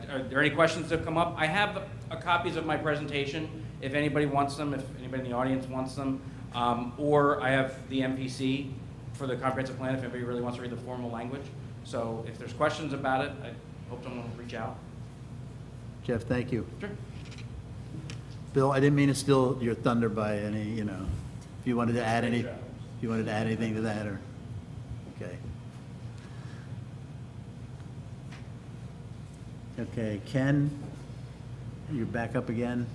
Are there any questions that have come up? I have copies of my presentation if anybody wants them, if anybody in the audience wants them. Or I have the MPC for the comprehensive plan if anybody really wants to read the formal language. So if there's questions about it, I hope someone will reach out. Jeff, thank you. Sure. Bill, I didn't mean to steal your thunder by any, if you wanted to add anything to that, or, okay. Okay, Ken, you're back up again?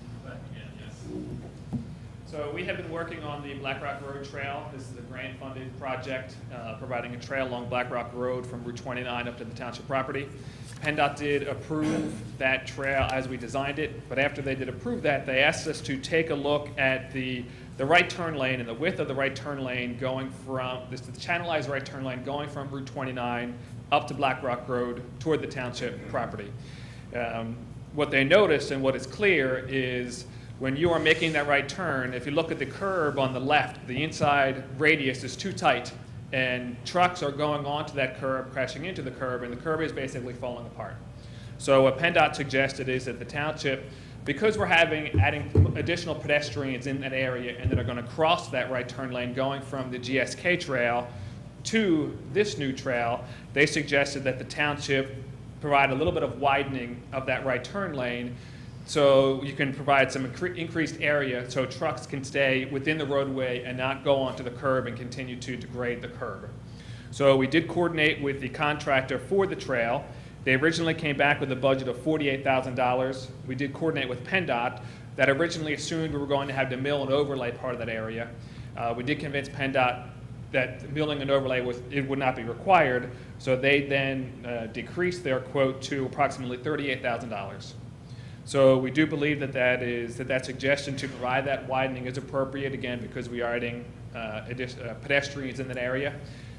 So we have been working on the Black Rock Road Trail. This is a grant-funded project providing a trail along Black Rock Road from Route 29 up to the township property. PennDOT did approve that trail as we designed it, but after they did approve that, they asked us to take a look at the right turn lane and the width of the right turn lane going from, this is the channelized right turn lane going from Route 29 up to Black Rock Road toward the township property. What they noticed and what is clear is when you are making that right turn, if you look at the curb on the left, the inside radius is too tight, and trucks are going onto that curb, crashing into the curb, and the curb is basically falling apart. So what PennDOT suggested is that the township, because we're adding additional pedestrians in that area and that are going to cross that right turn lane going from the GSK trail to this new trail, they suggested that the township provide a little bit of widening of that right turn lane so you can provide some increased area so trucks can stay within the roadway and not go onto the curb and continue to degrade the curb. So we did coordinate with the contractor for the trail. They originally came back with a budget of $48,000. We did coordinate with PennDOT that originally assumed we were going to have the mill and overlay part of that area. We did convince PennDOT that milling and overlay would not be required, so they then decreased their quote to approximately $38,000. So we do believe that suggestion to provide that widening is appropriate, again, because we are adding pedestrians in that area.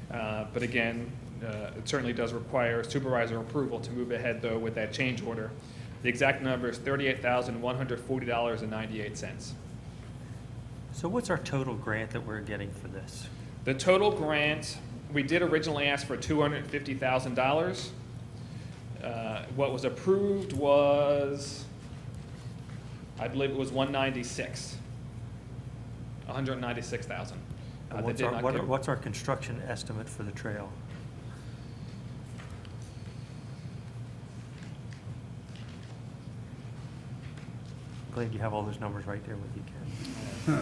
But again, it certainly does require supervisor approval to move ahead, though, with that change order. The exact number is $38,140.98. So what's our total grant that we're getting for this? The total grant, we did originally ask for $250,000. What was approved was, I believe it was $196,000. What's our construction estimate for the trail? Glad you have all those numbers right there with you, Ken.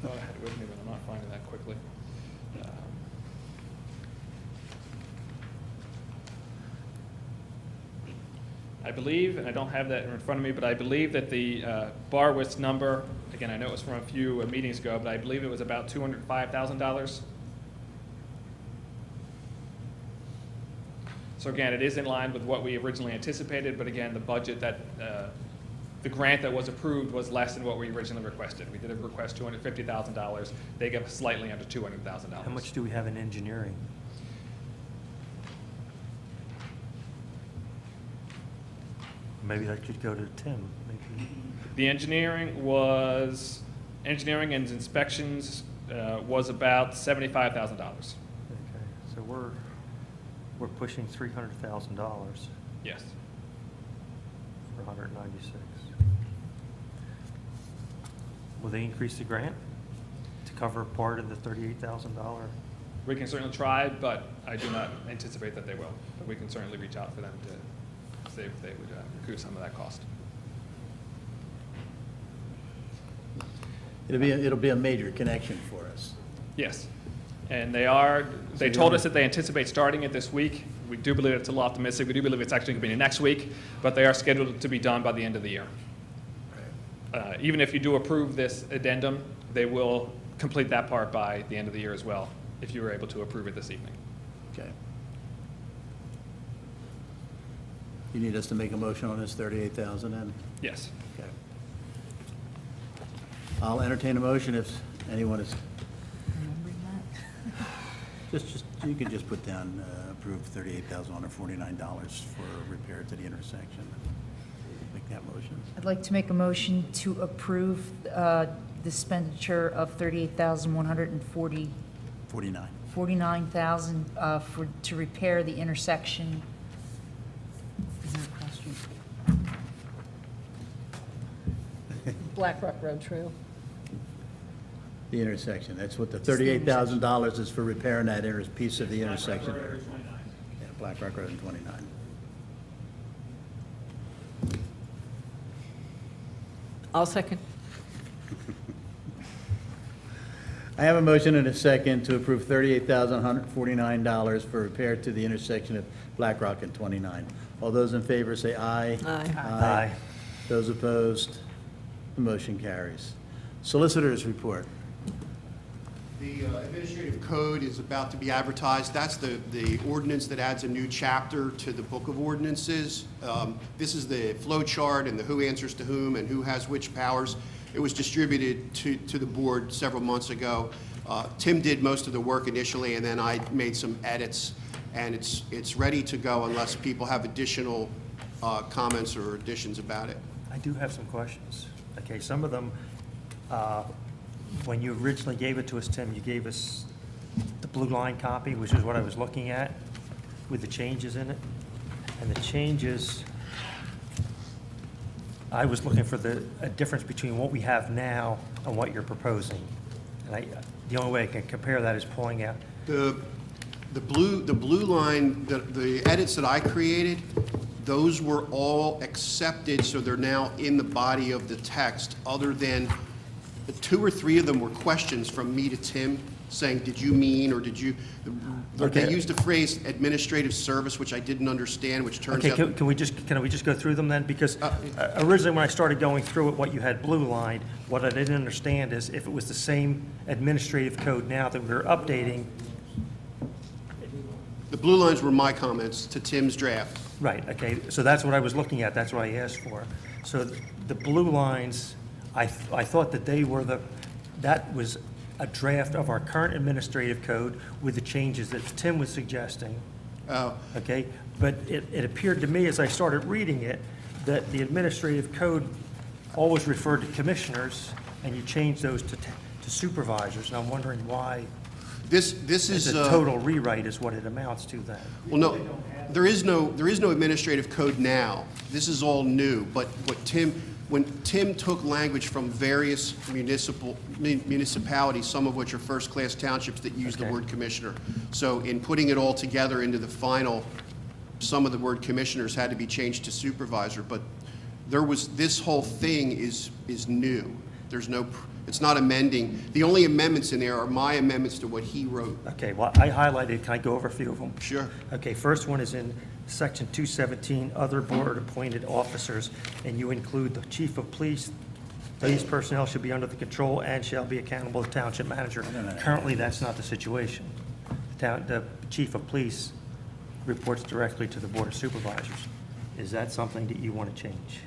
I had it with me, but I'm not finding that quickly. I believe, and I don't have that in front of me, but I believe that the Barwitz number, again, I know it was from a few meetings ago, but I believe it was about $205,000. So again, it is in line with what we originally anticipated, but again, the budget that, the grant that was approved was less than what we originally requested. We did request $250,000. They gave us slightly under $200,000. How much do we have in engineering? Maybe that could go to Tim. Maybe. The engineering and inspections was about $75,000. Okay, so we're pushing $300,000 Yes. for 196. Will they increase the grant to cover part of the $38,000? We can certainly try, but I do not anticipate that they will. But we can certainly reach out for them to see if they would recoup some of that cost. It'll be a major connection for us. Yes. And they told us that they anticipate starting it this week. We do believe it's a little optimistic. We do believe it's actually going to be next week, but they are scheduled to be done by the end of the year. Even if you do approve this addendum, they will complete that part by the end of the year as well, if you were able to approve it this evening. Okay. You need us to make a motion on this 38,000 then? Yes. Okay. I'll entertain a motion if anyone is, Remembering that? you could just put down, approve $38,149 for repair to the intersection. Make that motion. I'd like to make a motion to approve the expenditure of $38,149 49. to repair the intersection. Is there a question? Black Rock Road Trail. The intersection, that's what the $38,000 is for repairing that piece of the intersection. Yeah, Black Rock Road and 29. I'll second. I have a motion and a second to approve $38,149 for repair to the intersection of Black Rock and 29. All those in favor say aye. Aye. Aye. Those opposed, the motion carries. Solicitors report. The administrative code is about to be advertised. That's the ordinance that adds a new chapter to the book of ordinances. This is the flow chart and the who answers to whom and who has which powers. It was distributed to the board several months ago. Tim did most of the work initially, and then I made some edits, and it's ready to go unless people have additional comments or additions about it. I do have some questions. Okay, some of them, when you originally gave it to us, Tim, you gave us the blue line copy, which is what I was looking at, with the changes in it. And the changes, I was looking for a difference between what we have now and what you're proposing. And the only way I can compare that is pulling out. The blue line, the edits that I created, those were all accepted, so they're now in the body of the text, other than 2 or 3 of them were questions from me to Tim, saying, did you mean, or did you, Okay. they used the phrase administrative service, which I didn't understand, which turns Okay, out. can we just go through them then? Because originally when I started going through it, what you had blue lined, what I didn't understand is if it was the same administrative code now that we're updating. The blue lines were my comments to Tim's draft. Right, okay, so that's what I was looking at, that's what I asked for. So the blue lines, I thought that they were that was a draft of our current administrative code with the changes that Tim was suggesting. Oh. Okay, but it appeared to me as I started reading it, that the administrative code always referred to commissioners, and you changed those to supervisors, and I'm wondering why. This It's is. a total rewrite is what it amounts to then. Well, no, there is no administrative code now. This is all new, but when Tim took language from various municipalities, some of which are first-class townships that use the Okay. word commissioner. So in putting it all together into the final, some of the word commissioners had to be changed to supervisor, but this whole thing is new. It's not amending. The only amendments in there are my amendments to what he wrote. Okay, well, I highlighted, can I go over a few of them? Sure. Okay, first one is in section 217, other board-appointed officers, and you include the chief of police. These personnel should be under the control and shall be accountable to township manager. Currently, that's not the situation. The chief of police reports directly to the board of supervisors. Is that something that you want to change?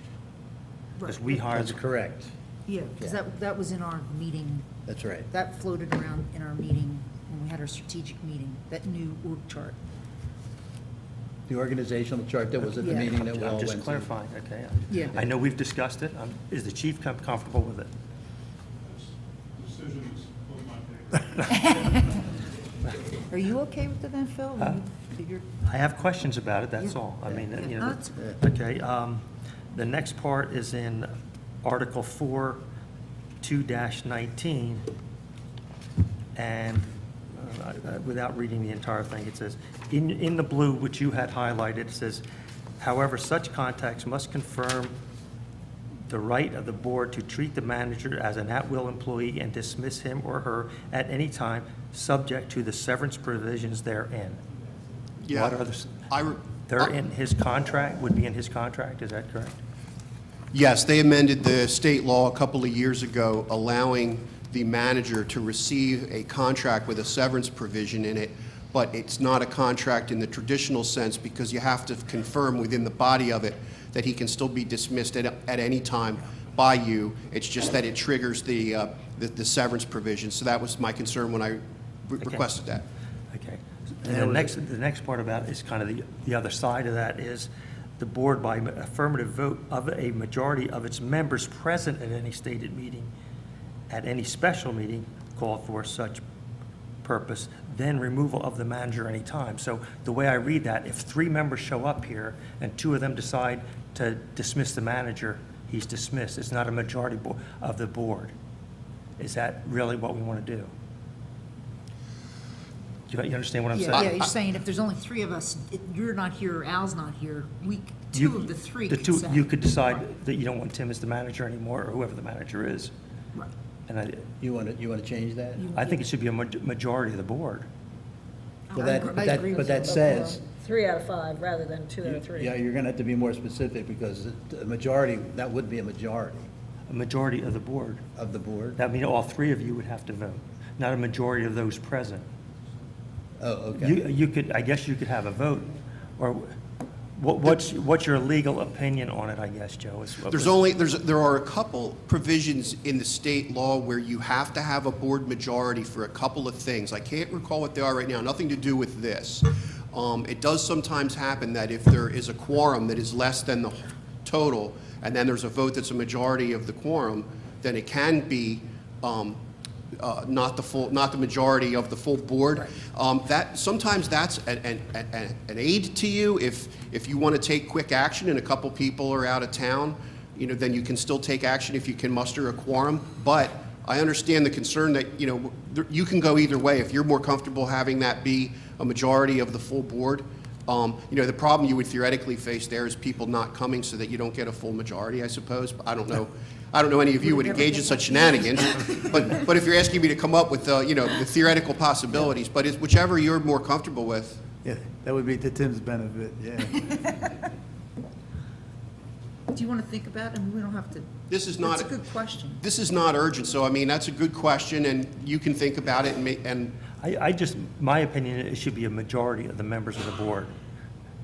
Because we hired. That's correct. Yeah, because that was in our meeting, That's right. that floated around in our meeting, when we had our strategic meeting, that new org chart. The organizational chart that was at the Yeah. meeting that we all I'm went just to. clarifying, okay? Yeah. I know we've discussed it. Is the chief comfortable with it? Decision is on my paper. Are you okay with it then, Phil? Huh? You're- I have questions about it, that's Yeah. all. I mean, Yeah. you No, know. it's Okay, the next part is in Article 4, 2-19, and without reading the entire thing, it says, in the blue, which you had highlighted, it says, however, such contacts must confirm the right of the board to treat the manager as an at-will employee and dismiss him or her at any time, subject to the severance provisions therein. Yeah. What are the, they're in his contract, would be in his contract, is that correct? Yes, they amended the state law a couple of years ago, allowing the manager to receive a contract with a severance provision in it, but it's not a contract in the traditional sense because you have to confirm within the body of it that he can still be dismissed at any time by you. It's just that it triggers the severance provision. So that was my concern when I requested that. Okay. And the next part about it is kind of the other side of that is the board by affirmative vote of a majority of its members present at any stated meeting, at any special meeting called for such purpose, then removal of the manager any time. So the way I read that, if 3 members show up here and 2 of them decide to dismiss the manager, he's dismissed. It's not a majority of the board. Is that really what we want to do? You understand what I'm saying? Yeah, you're saying if there's only 3 of us, you're not here, or Al's not here, two of the 3 could say. You could decide that you don't want Tim as the manager anymore, or whoever the manager is. Right. And You want to change that? I think it should be a majority of the board. Well, but that says, 3 out of 5 rather than 2 out of 3. yeah, you're going to have to be more specific because a majority, that would be a majority A majority of the board. of the board. That means all three of you would have to vote, not a majority of those present. Oh, okay. You could, I guess you could have a vote, or what's your legal opinion on it, I guess, Joe? is what was- There are a couple provisions in the state law where you have to have a board majority for a couple of things. I can't recall what they are right now, nothing to do with this. It does sometimes happen that if there is a quorum that is less than the total, and then there's a vote that's a majority of the quorum, then it can be not the majority of the full board. Sometimes that's an aid to you if you want to take quick action and a couple people are out of town, then you can still take action if you can muster a quorum. But I understand the concern that, you can go either way. If you're more comfortable having that be a majority of the full board, the problem you would theoretically face there is people not coming so that you don't get a full majority, I suppose. But I don't know any of you would engage in such shenanigans, but if you're asking me to come up with, the theoretical possibilities, but it's whichever you're more comfortable with. Yeah, that would be to Tim's benefit, yeah. Do you want to think about it? I mean, we don't have to. This is not. That's a good question. This is not urgent, so I mean, that's a good question, and you can think about it and my opinion, it should be a majority of the members of the board.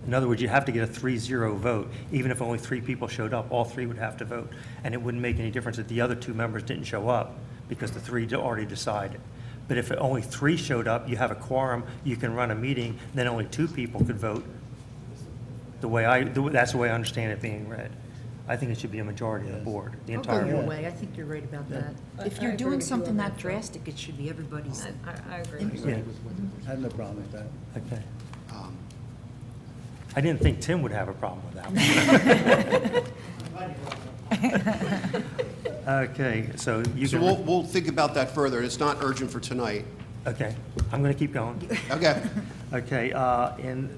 In other words, you have to get a 3-0 vote. Even if only 3 people showed up, all 3 would have to vote. And it wouldn't make any difference if the other 2 members didn't show up because the 3 already decided. But if only 3 showed up, you have a quorum, you can run a meeting, then only 2 people could vote. That's the way I understand it being read. I think it should be a majority of the board, the I'll entire go your board. way. I think you're right about that. I If you're agree doing with you something on that that, Phil. drastic, it should be everybody's. I agree with you. Yeah, I have no problem with that. okay. I didn't think Tim would have a problem with that. Okay, so you so can, we'll think about that further. It's not urgent for tonight. okay, I'm going to keep going. Okay. Okay, and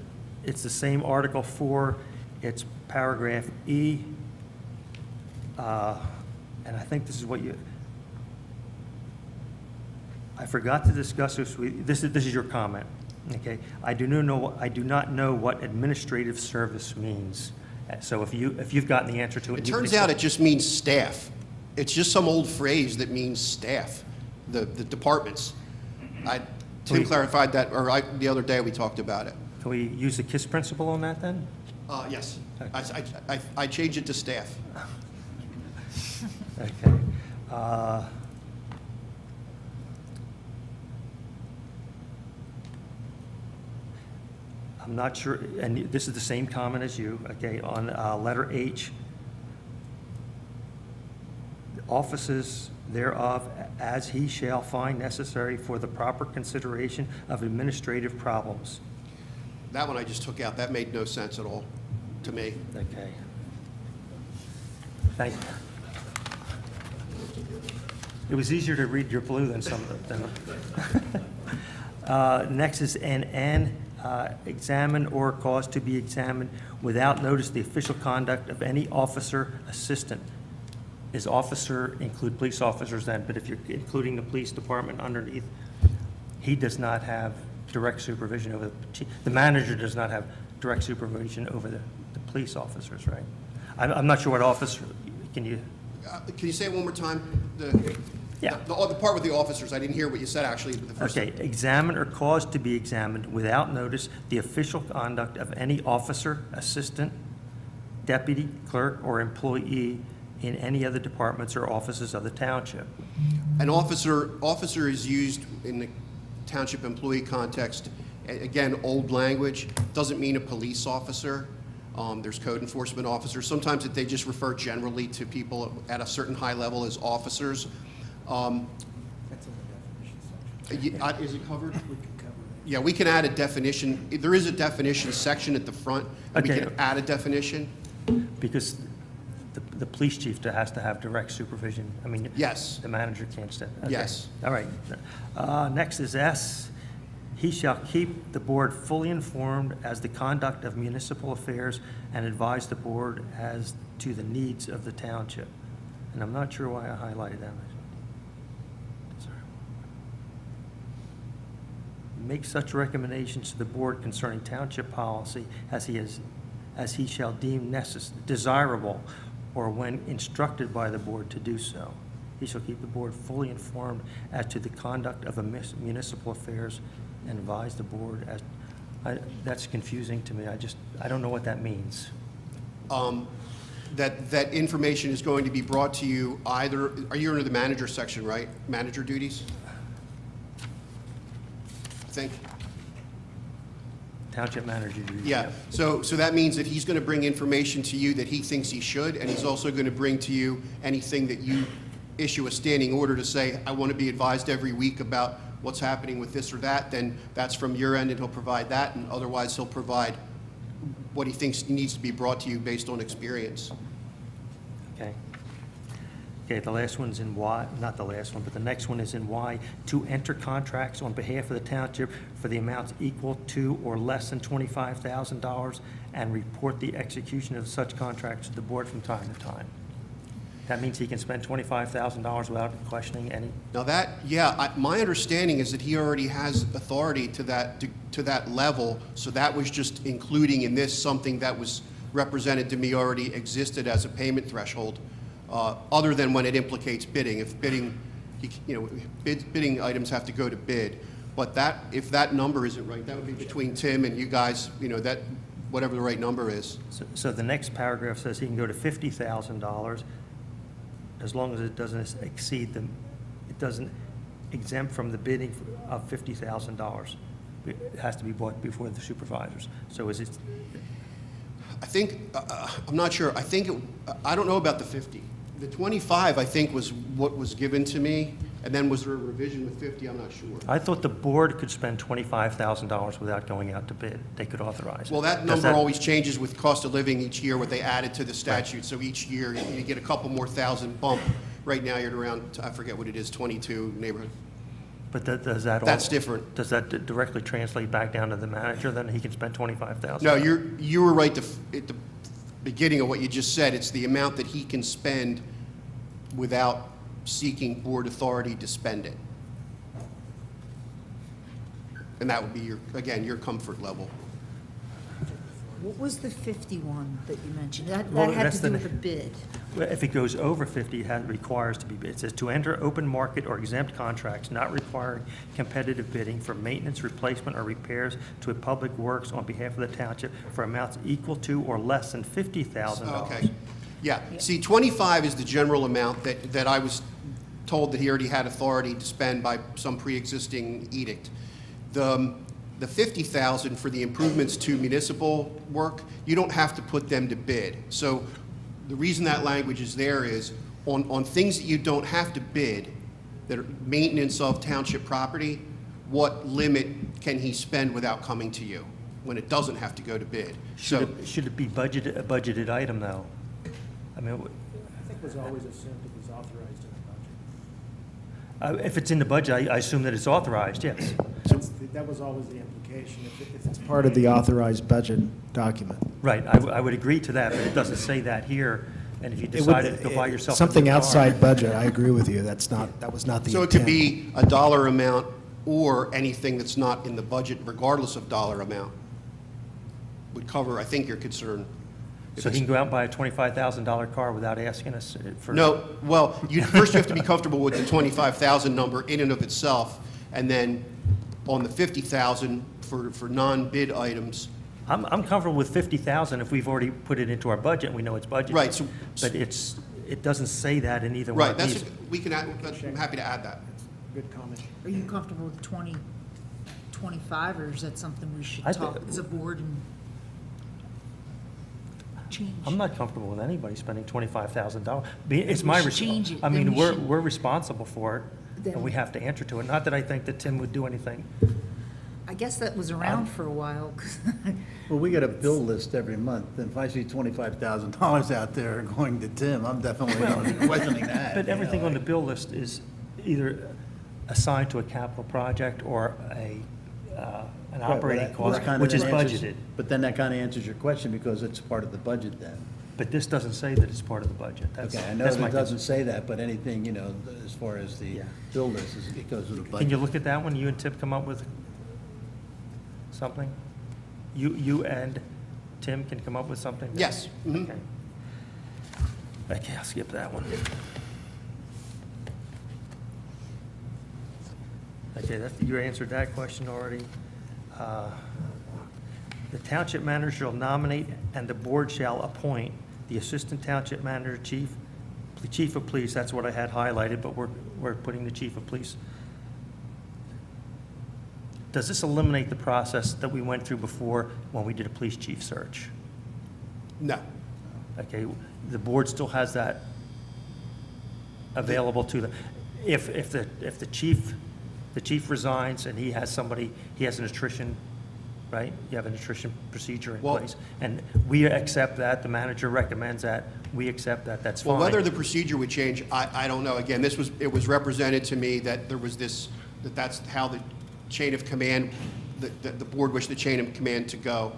it's the same Article 4, it's paragraph E. And I think this is what I forgot to discuss this with, this is your comment, okay? I do not know what administrative service means. So if you've gotten the answer to it. It you can turns out it explain. just means staff. It's just some old phrase that means staff, the departments. Tim clarified that, or the other day we talked about it. Can we use the KISS principle on that then? Yes, I changed it to staff. Okay. I'm not sure, and this is the same comment as you, okay, on letter H. Offices thereof as he shall find necessary for the proper consideration of administrative problems. That one I just took out. That made no sense at all to me. Okay. Thank you. It was easier to read your blue than some of them. Next is NN, examine or cause to be examined without notice the official conduct of any officer, assistant. Is officer include police officers then, but if you're including the police department underneath, he does not have direct supervision over the chief. The manager does not have direct supervision over the police officers, right? I'm not sure what officer, can you? Can you say it one more time? Yeah. The part with the officers, I didn't hear what you said actually the first Okay, time. examine or cause to be examined without notice the official conduct of any officer, assistant, deputy, clerk, or employee in any other departments or offices of the township. An officer is used in the township employee context. Again, old language, doesn't mean a police officer. There's code enforcement officers. Sometimes they just refer generally to people at a certain high level as officers. Is it covered? Yeah, we can add a definition. There is a definition section at the front. And Okay. We can add a definition. Because the police chief has to have direct supervision. I mean, Yes. the manager can't step. Okay. Yes. All right. Next is S. He shall keep the board fully informed as the conduct of municipal affairs and advise the board as to the needs of the township. And I'm not sure why I highlighted that. make such recommendations to the board concerning township policy as he shall deem desirable, or when instructed by the board to do so. He shall keep the board fully informed as to the conduct of municipal affairs and advise the board as, that's confusing to me. I don't know what that means. That information is going to be brought to you either, are you under the manager section, right? Manager duties? I think. Township manager duties. Yeah, so that means that he's going to bring information to you that he thinks he should, and he's also going to bring to you anything that you issue a standing order to say, I want to be advised every week about what's happening with this or that, then that's from your end, and he'll provide that, and otherwise he'll provide what he thinks needs to be brought to you based on experience. Okay. Okay, the last one's in Y, not the last one, but the next one is in Y, to enter contracts on behalf of the township for the amounts equal to or less than $25,000 and report the execution of such contracts to the board from time to time. That means he can spend $25,000 without questioning any? Now that, my understanding is that he already has authority to that level, so that was just including in this something that was represented to me already existed as a payment threshold, other than when it implicates bidding. If bidding, bidding items have to go to bid, but if that number isn't right, that would be between Tim and you guys, that, whatever the right number is. So the next paragraph says he can go to $50,000 as long as it doesn't exceed it doesn't exempt from the bidding of $50,000. It has to be bought before the supervisors. So is it? I think, I'm not sure, I don't know about the 50. The 25, I think, was what was given to me, and then was there a revision with 50? I'm not sure. I thought the board could spend $25,000 without going out to bid. They could authorize it. Well, that number always changes with cost of living each year, what they added to the statute. So each year, you get a couple more thousand bump. Right now, you're at around, I forget what it is, 22 neighborhood. But does that all? That's different. Does that directly translate back down to the manager, then he can spend $25,000? No, you were right at the beginning of what you just said. It's the amount that he can spend without seeking board authority to spend it. And that would be your comfort level. What was the 51 that you mentioned? That Well, had that's to do the- with a bid. Well, if it goes over 50, it requires to be bid. It says to enter open market or exempt contracts not requiring competitive bidding for maintenance, replacement, or repairs to a public works on behalf of the township for amounts equal to or less than $50,000. Okay. Yeah. See, 25 is the general amount that I was told that he already had authority to spend by some pre-existing edict. The 50,000 for the improvements to municipal work, you don't have to put them to bid. So the reason that language is there is on things that you don't have to bid, that are maintenance of township property, what limit can he spend without coming to you when it doesn't have to go to bid? Should So, it be a budgeted item, though? I mean, I think it was always assumed it was authorized in the budget. if it's in the budget, I assume that it's authorized, yes. That was always the implication, if it's part of the authorized budget document. Right, I would agree to that, but it doesn't say that here. And if you It would- decided to go buy yourself a Something new car- outside budget, I agree with you, that was not the so intent. it could be a dollar amount or anything that's not in the budget, regardless of dollar amount, would cover, I think, your concern. If So he it's- can go out and buy a $25,000 car without asking us for? No, well, first you have to be comfortable with the 25,000 number in and of itself, and then on the 50,000 for non-bid items. I'm comfortable with 50,000 if we've already put it into our budget and we know it's budgeted. Right, so- But it doesn't say that in either one Right, of that's, these. we can add, I'm happy to add that. Good comment. Are you comfortable with 25, or is that something we should I talk think- as a board and change? I'm not comfortable with anybody spending $25,000. It's my, we should change it. I Then mean, we should- we're responsible for it, Then- and we have to answer to it. Not that I think that Tim would do anything. I guess that was around for a while, 'cause Well, we get a bill list every month, and if I see $25,000 out there going to Tim, I'm definitely going to be questioning that. But you everything know, on the bill list is either assigned to a capital project or an Right, well, operating that- cost, that kind of which is answers- budgeted. But then that kind of answers your question, because it's part of the budget then. But this doesn't say that it's part of the budget. That's, Okay, I know that's that my it doesn't concern. say that, but anything, as far as the Yeah. bill list, it goes with the budget. Can you look at that one you and Tip come up with? something? You and Tim can come up with something? Yes. Mhm. Okay. Okay, I'll skip that one. Okay, you answered that question already. The township manager shall nominate and the board shall appoint the assistant township manager, chief of police, that's what I had highlighted, but we're putting the chief of police. Does this eliminate the process that we went through before when we did a police chief search? No. Okay, the board still has that available to them. If the chief resigns and he has somebody, he has an attrition, right? You have an attrition procedure in Well- place. And we accept that, the manager recommends that, we accept that, that's fine. Well, whether the procedure would change, I don't know. Again, it was represented to me that there was that's how the chain of command, the board wished the chain of command to go.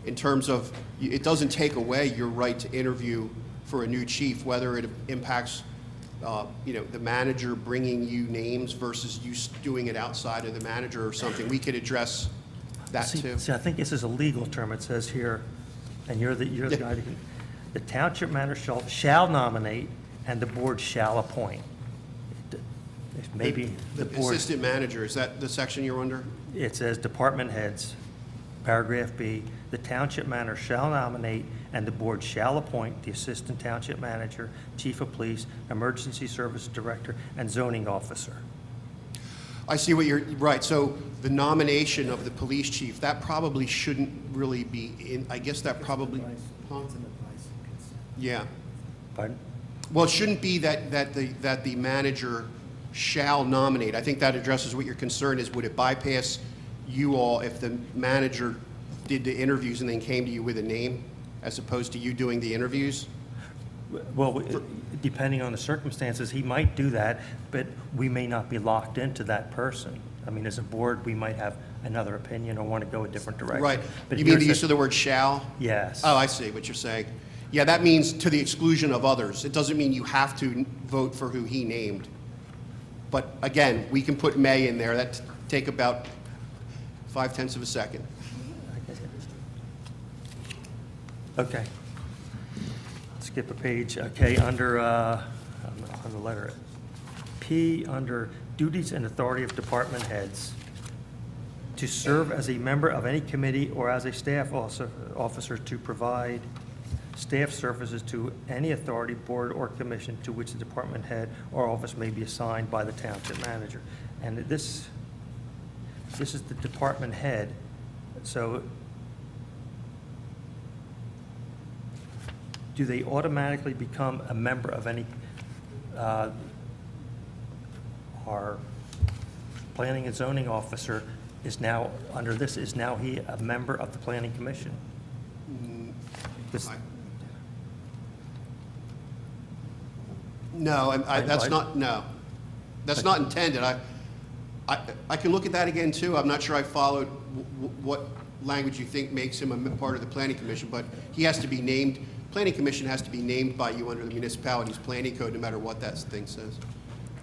In terms of, it doesn't take away your right to interview for a new chief, whether it impacts, the manager bringing you names versus you doing it outside of the manager or something. We could address that too. See, I think this is a legal term, it says here, and you're the guy that can, the township manager shall nominate and the board shall appoint. Maybe the The board, assistant manager, is that the section you're under? it says department heads, paragraph B, the township manager shall nominate and the board shall appoint the assistant township manager, chief of police, emergency service director, and zoning officer. I see what you're, right, so the nomination of the police chief, that probably shouldn't really be in, I guess that probably, huh? Yeah. Pardon? Well, it shouldn't be that the manager shall nominate. I think that addresses what your concern is. Would it bypass you all if the manager did the interviews and then came to you with a name, as opposed to you doing the interviews? Well, depending on the circumstances, he might do that, but we may not be locked into that person. I mean, as a board, we might have another opinion or want to go a different direction. Right. But You mean here's the use of the word shall? Yes. Oh, I see what you're saying. Yeah, that means to the exclusion of others. It doesn't mean you have to vote for who he named. But again, we can put may in there. That'd take about 0.5 of a second. Okay. Skip a page. Okay, under, on the letter P, under duties and authority of department heads, to serve as a member of any committee or as a staff officer to provide staff services to any authority, board, or commission to which the department head or office may be assigned by the township manager. And this is the department head, so do they automatically become a member of any, our planning and zoning officer is now, under this, is now he a member of the planning commission? This- No, that's I- not, no. That's not intended. I can look at that again, too. I'm not sure I followed what language you think makes him a part of the planning commission, but he has to be named, planning commission has to be named by you under the municipality's planning code, no matter what that thing says.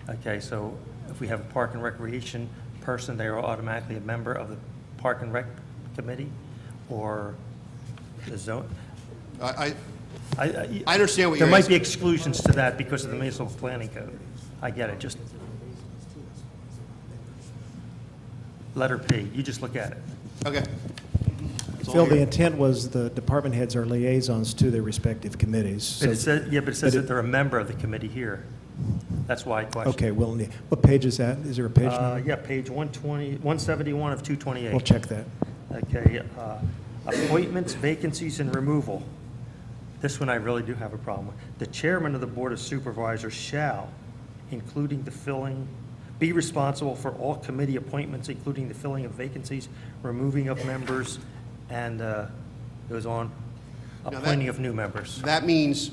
Okay, so if we have a park and recreation person, they are automatically a member of the park and rec committee or the zone? I understand what There you're might be asking. exclusions to that because of the municipal planning code. I get it, just letter P, you just look at it. Okay. It's all Phil, the here. intent was the department heads are liaisons to their respective committees. But it So- says, yeah, but it says that they're a member of the committee here. That's why I questioned. Okay, well, what page is that? Is there a page number? Yeah, page 120, 171 of 228. We'll check that. Okay, appointments, vacancies, and removal. This one I really do have a problem with. The chairman of the Board of Supervisors shall, including the filling, be responsible for all committee appointments, including the filling of vacancies, removing of members, and goes on, that- appointing of new members. That means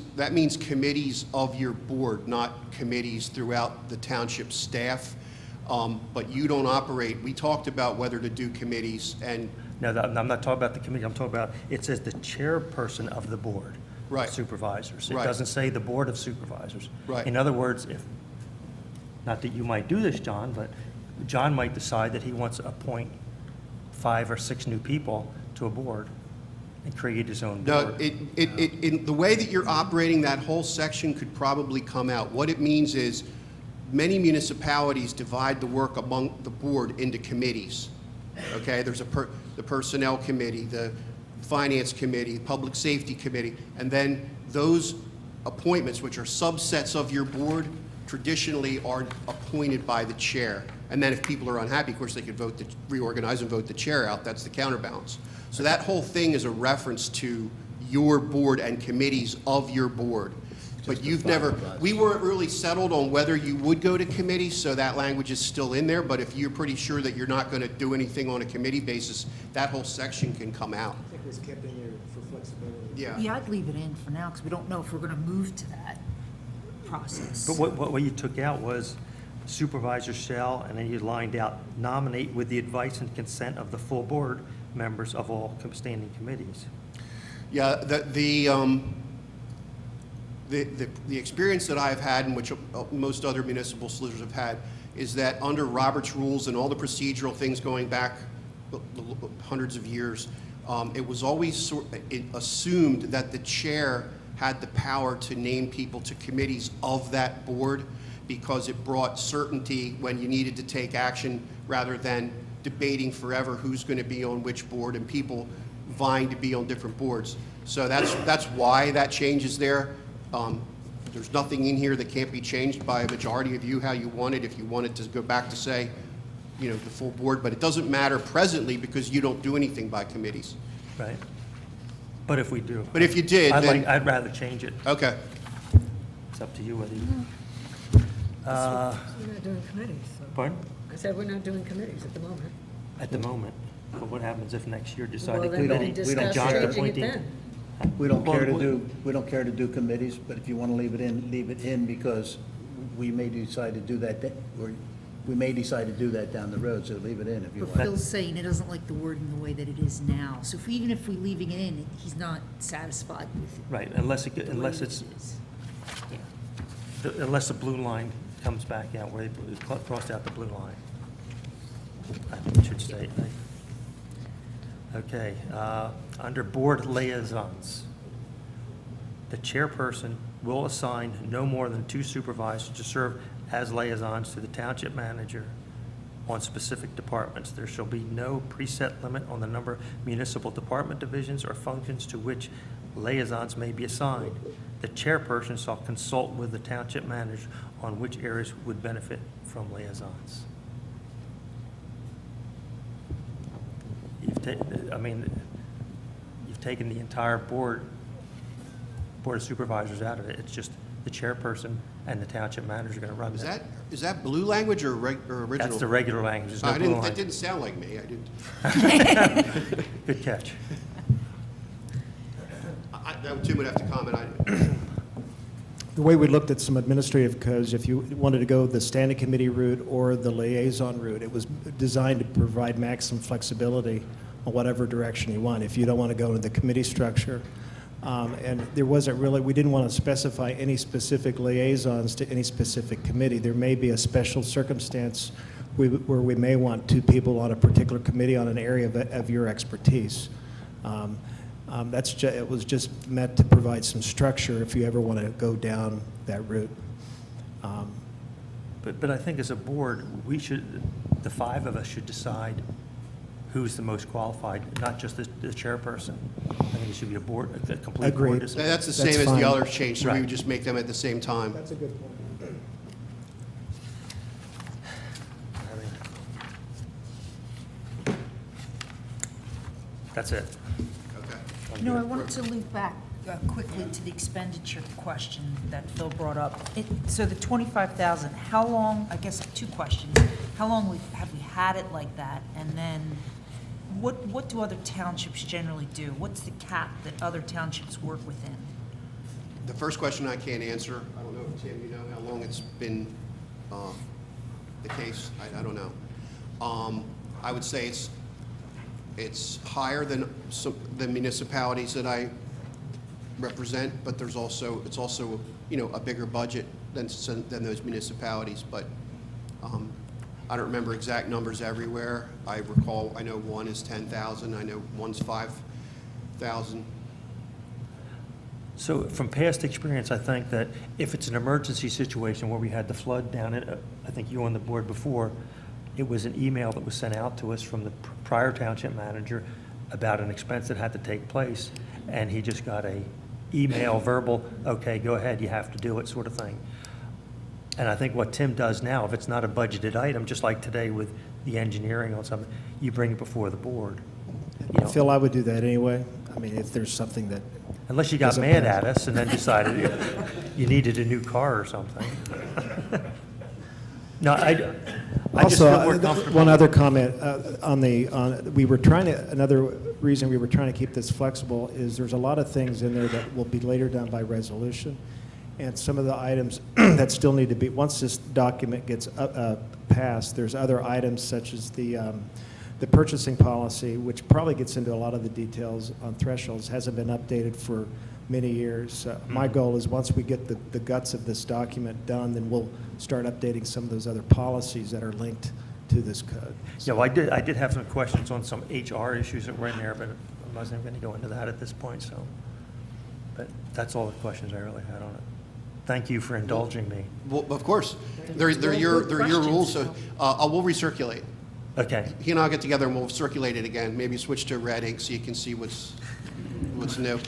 committees of your board, not committees throughout the township staff. But you don't operate, we talked about whether to do committees, and No, I'm not talking about the committee, I'm talking about, it says the chairperson of the board. of Right. Supervisors. It Right. doesn't say the Board of Supervisors. Right. In other words, if, not that you might do this, John, but John might decide that he wants to appoint 5 or 6 new people to a board and create his own No, board. the way that you're operating, that whole section could probably come out. What it means is, many municipalities divide the work among the board into committees. Okay, there's the Personnel Committee, the Finance Committee, Public Safety Committee, and then those appointments, which are subsets of your board, traditionally are appointed by the chair. And then if people are unhappy, of course, they could reorganize and vote the chair out. That's the counterbalance. So that whole thing is a reference to your board and committees of your board. But you've never, we weren't really settled on whether you would go to committee, so that language is still in there. But if you're pretty sure that you're not going to do anything on a committee basis, that whole section can come out. I think it was kept in there for flexibility. Yeah. Yeah, I'd leave it in for now, because we don't know if we're going to move to that process. But what you took out was supervisor shall, and then you lined out, nominate with the advice and consent of the full board members of all standing committees. Yeah, the experience that I've had, and which most other municipal solicitors have had, is that under Robert's rules and all the procedural things going back hundreds of years, it was always assumed that the chair had the power to name people to committees of that board, because it brought certainty when you needed to take action, rather than debating forever who's going to be on which board and people vying to be on different boards. So that's why that change is there. There's nothing in here that can't be changed by a majority of you how you want it, if you wanted to go back to say, the full board, but it doesn't matter presently because you don't do anything by committees. Right? But if we do. But if you did, then. I'd rather change it. Okay. It's up to you whether you. We're not doing committees, so. Pardon? I said we're not doing committees at the moment. At the moment. But what happens if next year decide Well, to then do we that? can discuss John's changing it appointing- then. We don't care to Well, do, we don't care to do committees, but if you want to leave it in because we may decide to do that, or we may decide to do that down the road, so leave it in if you But want. Phil's saying he doesn't like the wording the way that it is now. So even if we're leaving it in, he's not satisfied with it. Right, unless the way unless that it's, it is. unless the blue line comes back out where they crossed out the blue line. I think it should stay. Okay, under board liaisons, the chairperson will assign no more than 2 supervisors to serve as liaisons to the township manager on specific departments. There shall be no preset limit on the number of municipal department divisions or functions to which liaisons may be assigned. The chairperson shall consult with the township manager on which areas would benefit from liaisons. You've taken the entire board of supervisors out of it. It's just the chairperson and the township manager are going to run that. Is that blue language or original? That's the regular language. There's no blue That line. didn't sound like me. I didn't. Good catch. Tim would have to comment. The way we looked at some administrative codes, if you wanted to go the standing committee route or the liaison route, it was designed to provide maximum flexibility on whatever direction you want. If you don't want to go into the committee structure, and there wasn't really, we didn't want to specify any specific liaisons to any specific committee. There may be a special circumstance where we may want 2 people on a particular committee on an area of your expertise. It was just meant to provide some structure if you ever want to go down that route. But I think as a board, the 5 of us should decide who's the most qualified, not just the chairperson. I think it should be a complete Agreed. board. That's the That's same as fine. the other change, so we Right. would just make them at the same time. That's a good point. That's it. Okay. I wanted to loop back quickly to the expenditure question that Phil brought up. So the 25,000, how long, I guess 2 questions. How long have we had it like that? And then what do other townships generally do? What's the cap that other townships work within? The first question I can't answer. I don't know, Tim, you know how long it's been the case? I don't know. I would say it's higher than the municipalities that I represent, but it's also a bigger budget than those municipalities. But I don't remember exact numbers everywhere. I recall, I know one is 10,000, I know one's 5,000. So from past experience, I think that if it's an emergency situation where we had the flood down at, I think you were on the board before, it was an email that was sent out to us from the prior township manager about an expense that had to take place, and he just got a email, verbal, okay, go ahead, you have to do it, sort of thing. And I think what Tim does now, if it's not a budgeted item, just like today with the engineering on something, you bring it before the board. You know, Phil, I would do that anyway. I mean, if there's something that, unless you got doesn't mad pass. at us and then decided you needed a new car or something. No, I just also, feel more comfortable. one other comment we were trying to, another reason we were trying to keep this flexible is there's a lot of things in there that will be later done by resolution. And some of the items that still need to be, once this document gets passed, there's other items such as the purchasing policy, which probably gets into a lot of the details on thresholds, hasn't been updated for many years. My goal is once we get the guts of this document done, then we'll start updating some of those other policies that are linked to this code. Yeah, well, I did have some questions on some HR issues that were in there, but I wasn't going to go into that at this point, so. But that's all the questions I really had on it. Thank you for indulging me. Well, of course, they're your rules, so we'll recirculate. Okay. He and I'll get together and we'll circulate it again, maybe switch to red ink so you can see what's new.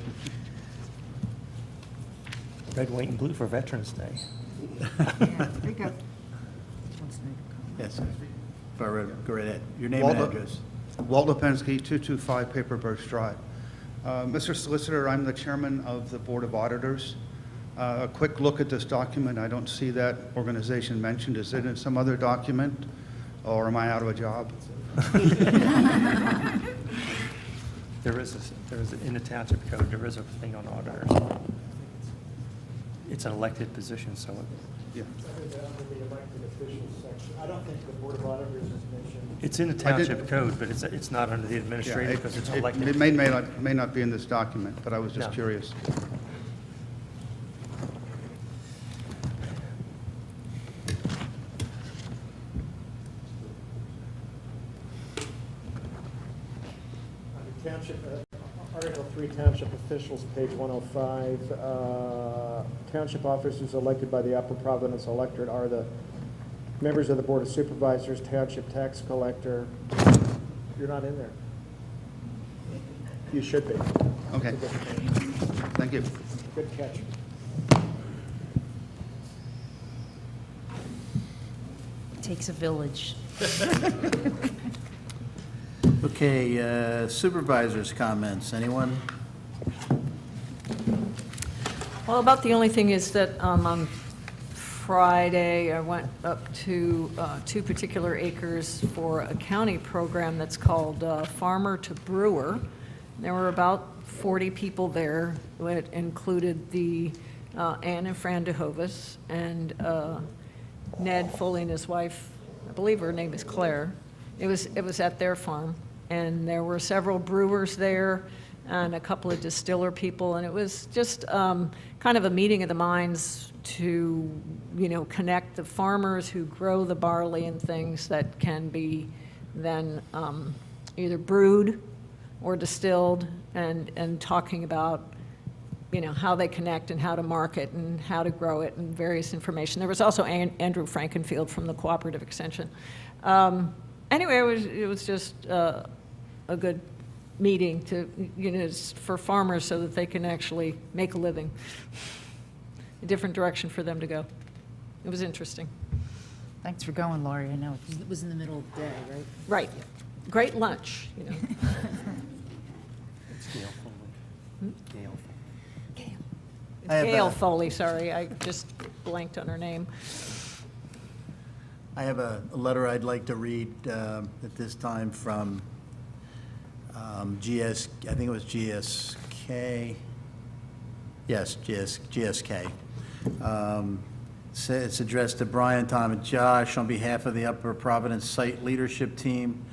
Red, white, and blue for Veterans Day. There you go. Yes, go right ahead. Your name and Waldo- address. Waldo Pensky, 225 Paper Birch Drive. Mr. Solicitor, I'm the chairman of the Board of Auditors. A quick look at this document, I don't see that organization mentioned. Is it in some other document, or am I out of a job? There is, in the township code, there is a thing on auditors. It's an elected position, so Yeah. I don't think the Board of Auditors is mentioned. it's in the township code, but it's not under the administrative because it's elected. It may not be in this document, but I was just No. curious. Township, Article 3, Township Officials, page 105. Township officers elected by the Upper Providence electorate are the members of the Board of Supervisors, Township Tax Collector. You're not in there. You should be. Okay. Thank you. Good catch. Takes a village. Okay, supervisors' comments. Anyone? Well, about the only thing is that on Friday, I went up to 2 particular acres for a county program that's called Farmer to Brewer. There were about 40 people there. It included the Ann and Fran DeHovis and Ned Foley and his wife. I believe her name is Claire. It was at their farm, and there were several brewers there and a couple of distiller people, and it was just kind of a meeting of the minds to, connect the farmers who grow the barley and things that can be then either brewed or distilled, and talking about, how they connect and how to market and how to grow it and various information. There was also Andrew Frankenfield from the Cooperative Extension. Anyway, it was just a good meeting to, for farmers so that they can actually make a living. A different direction for them to go. It was interesting. Thanks for going, Laurie. I know it was in the middle of the day, right? Right. Great lunch, It's Gail Foley. Gail Foley. I have Gail a- Foley, sorry, I just blanked on her name. I have a letter I'd like to read at this time from GS, I think it was GSK. Yes, GSK. It's addressed to Brian, Tom, and Josh. On behalf of the Upper Providence Site Leadership Team,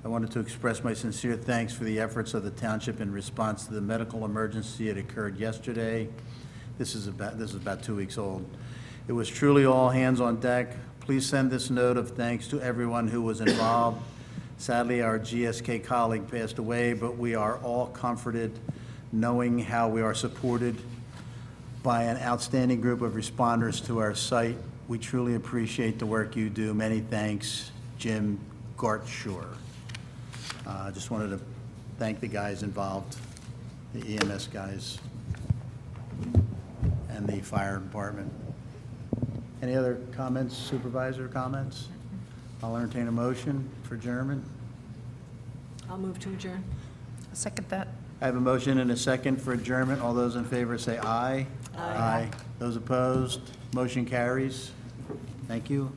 I wanted to express my sincere thanks for the efforts of the township in response to the medical emergency that occurred yesterday. This is about 2 weeks old. It was truly all hands on deck. Please send this note of thanks to everyone who was involved. Sadly, our GSK colleague passed away, but we are all comforted knowing how we are supported by an outstanding group of responders to our site. We truly appreciate the work you do. Many thanks, Jim Gartshore. Just wanted to thank the guys involved, the EMS guys and the fire department. Any other comments, supervisor comments? I'll entertain a motion for adjournment. I'll move to adjourn. Second that. I have a motion and a second for adjournment. All those in favor say aye. Aye. Those opposed, motion carries. Thank you.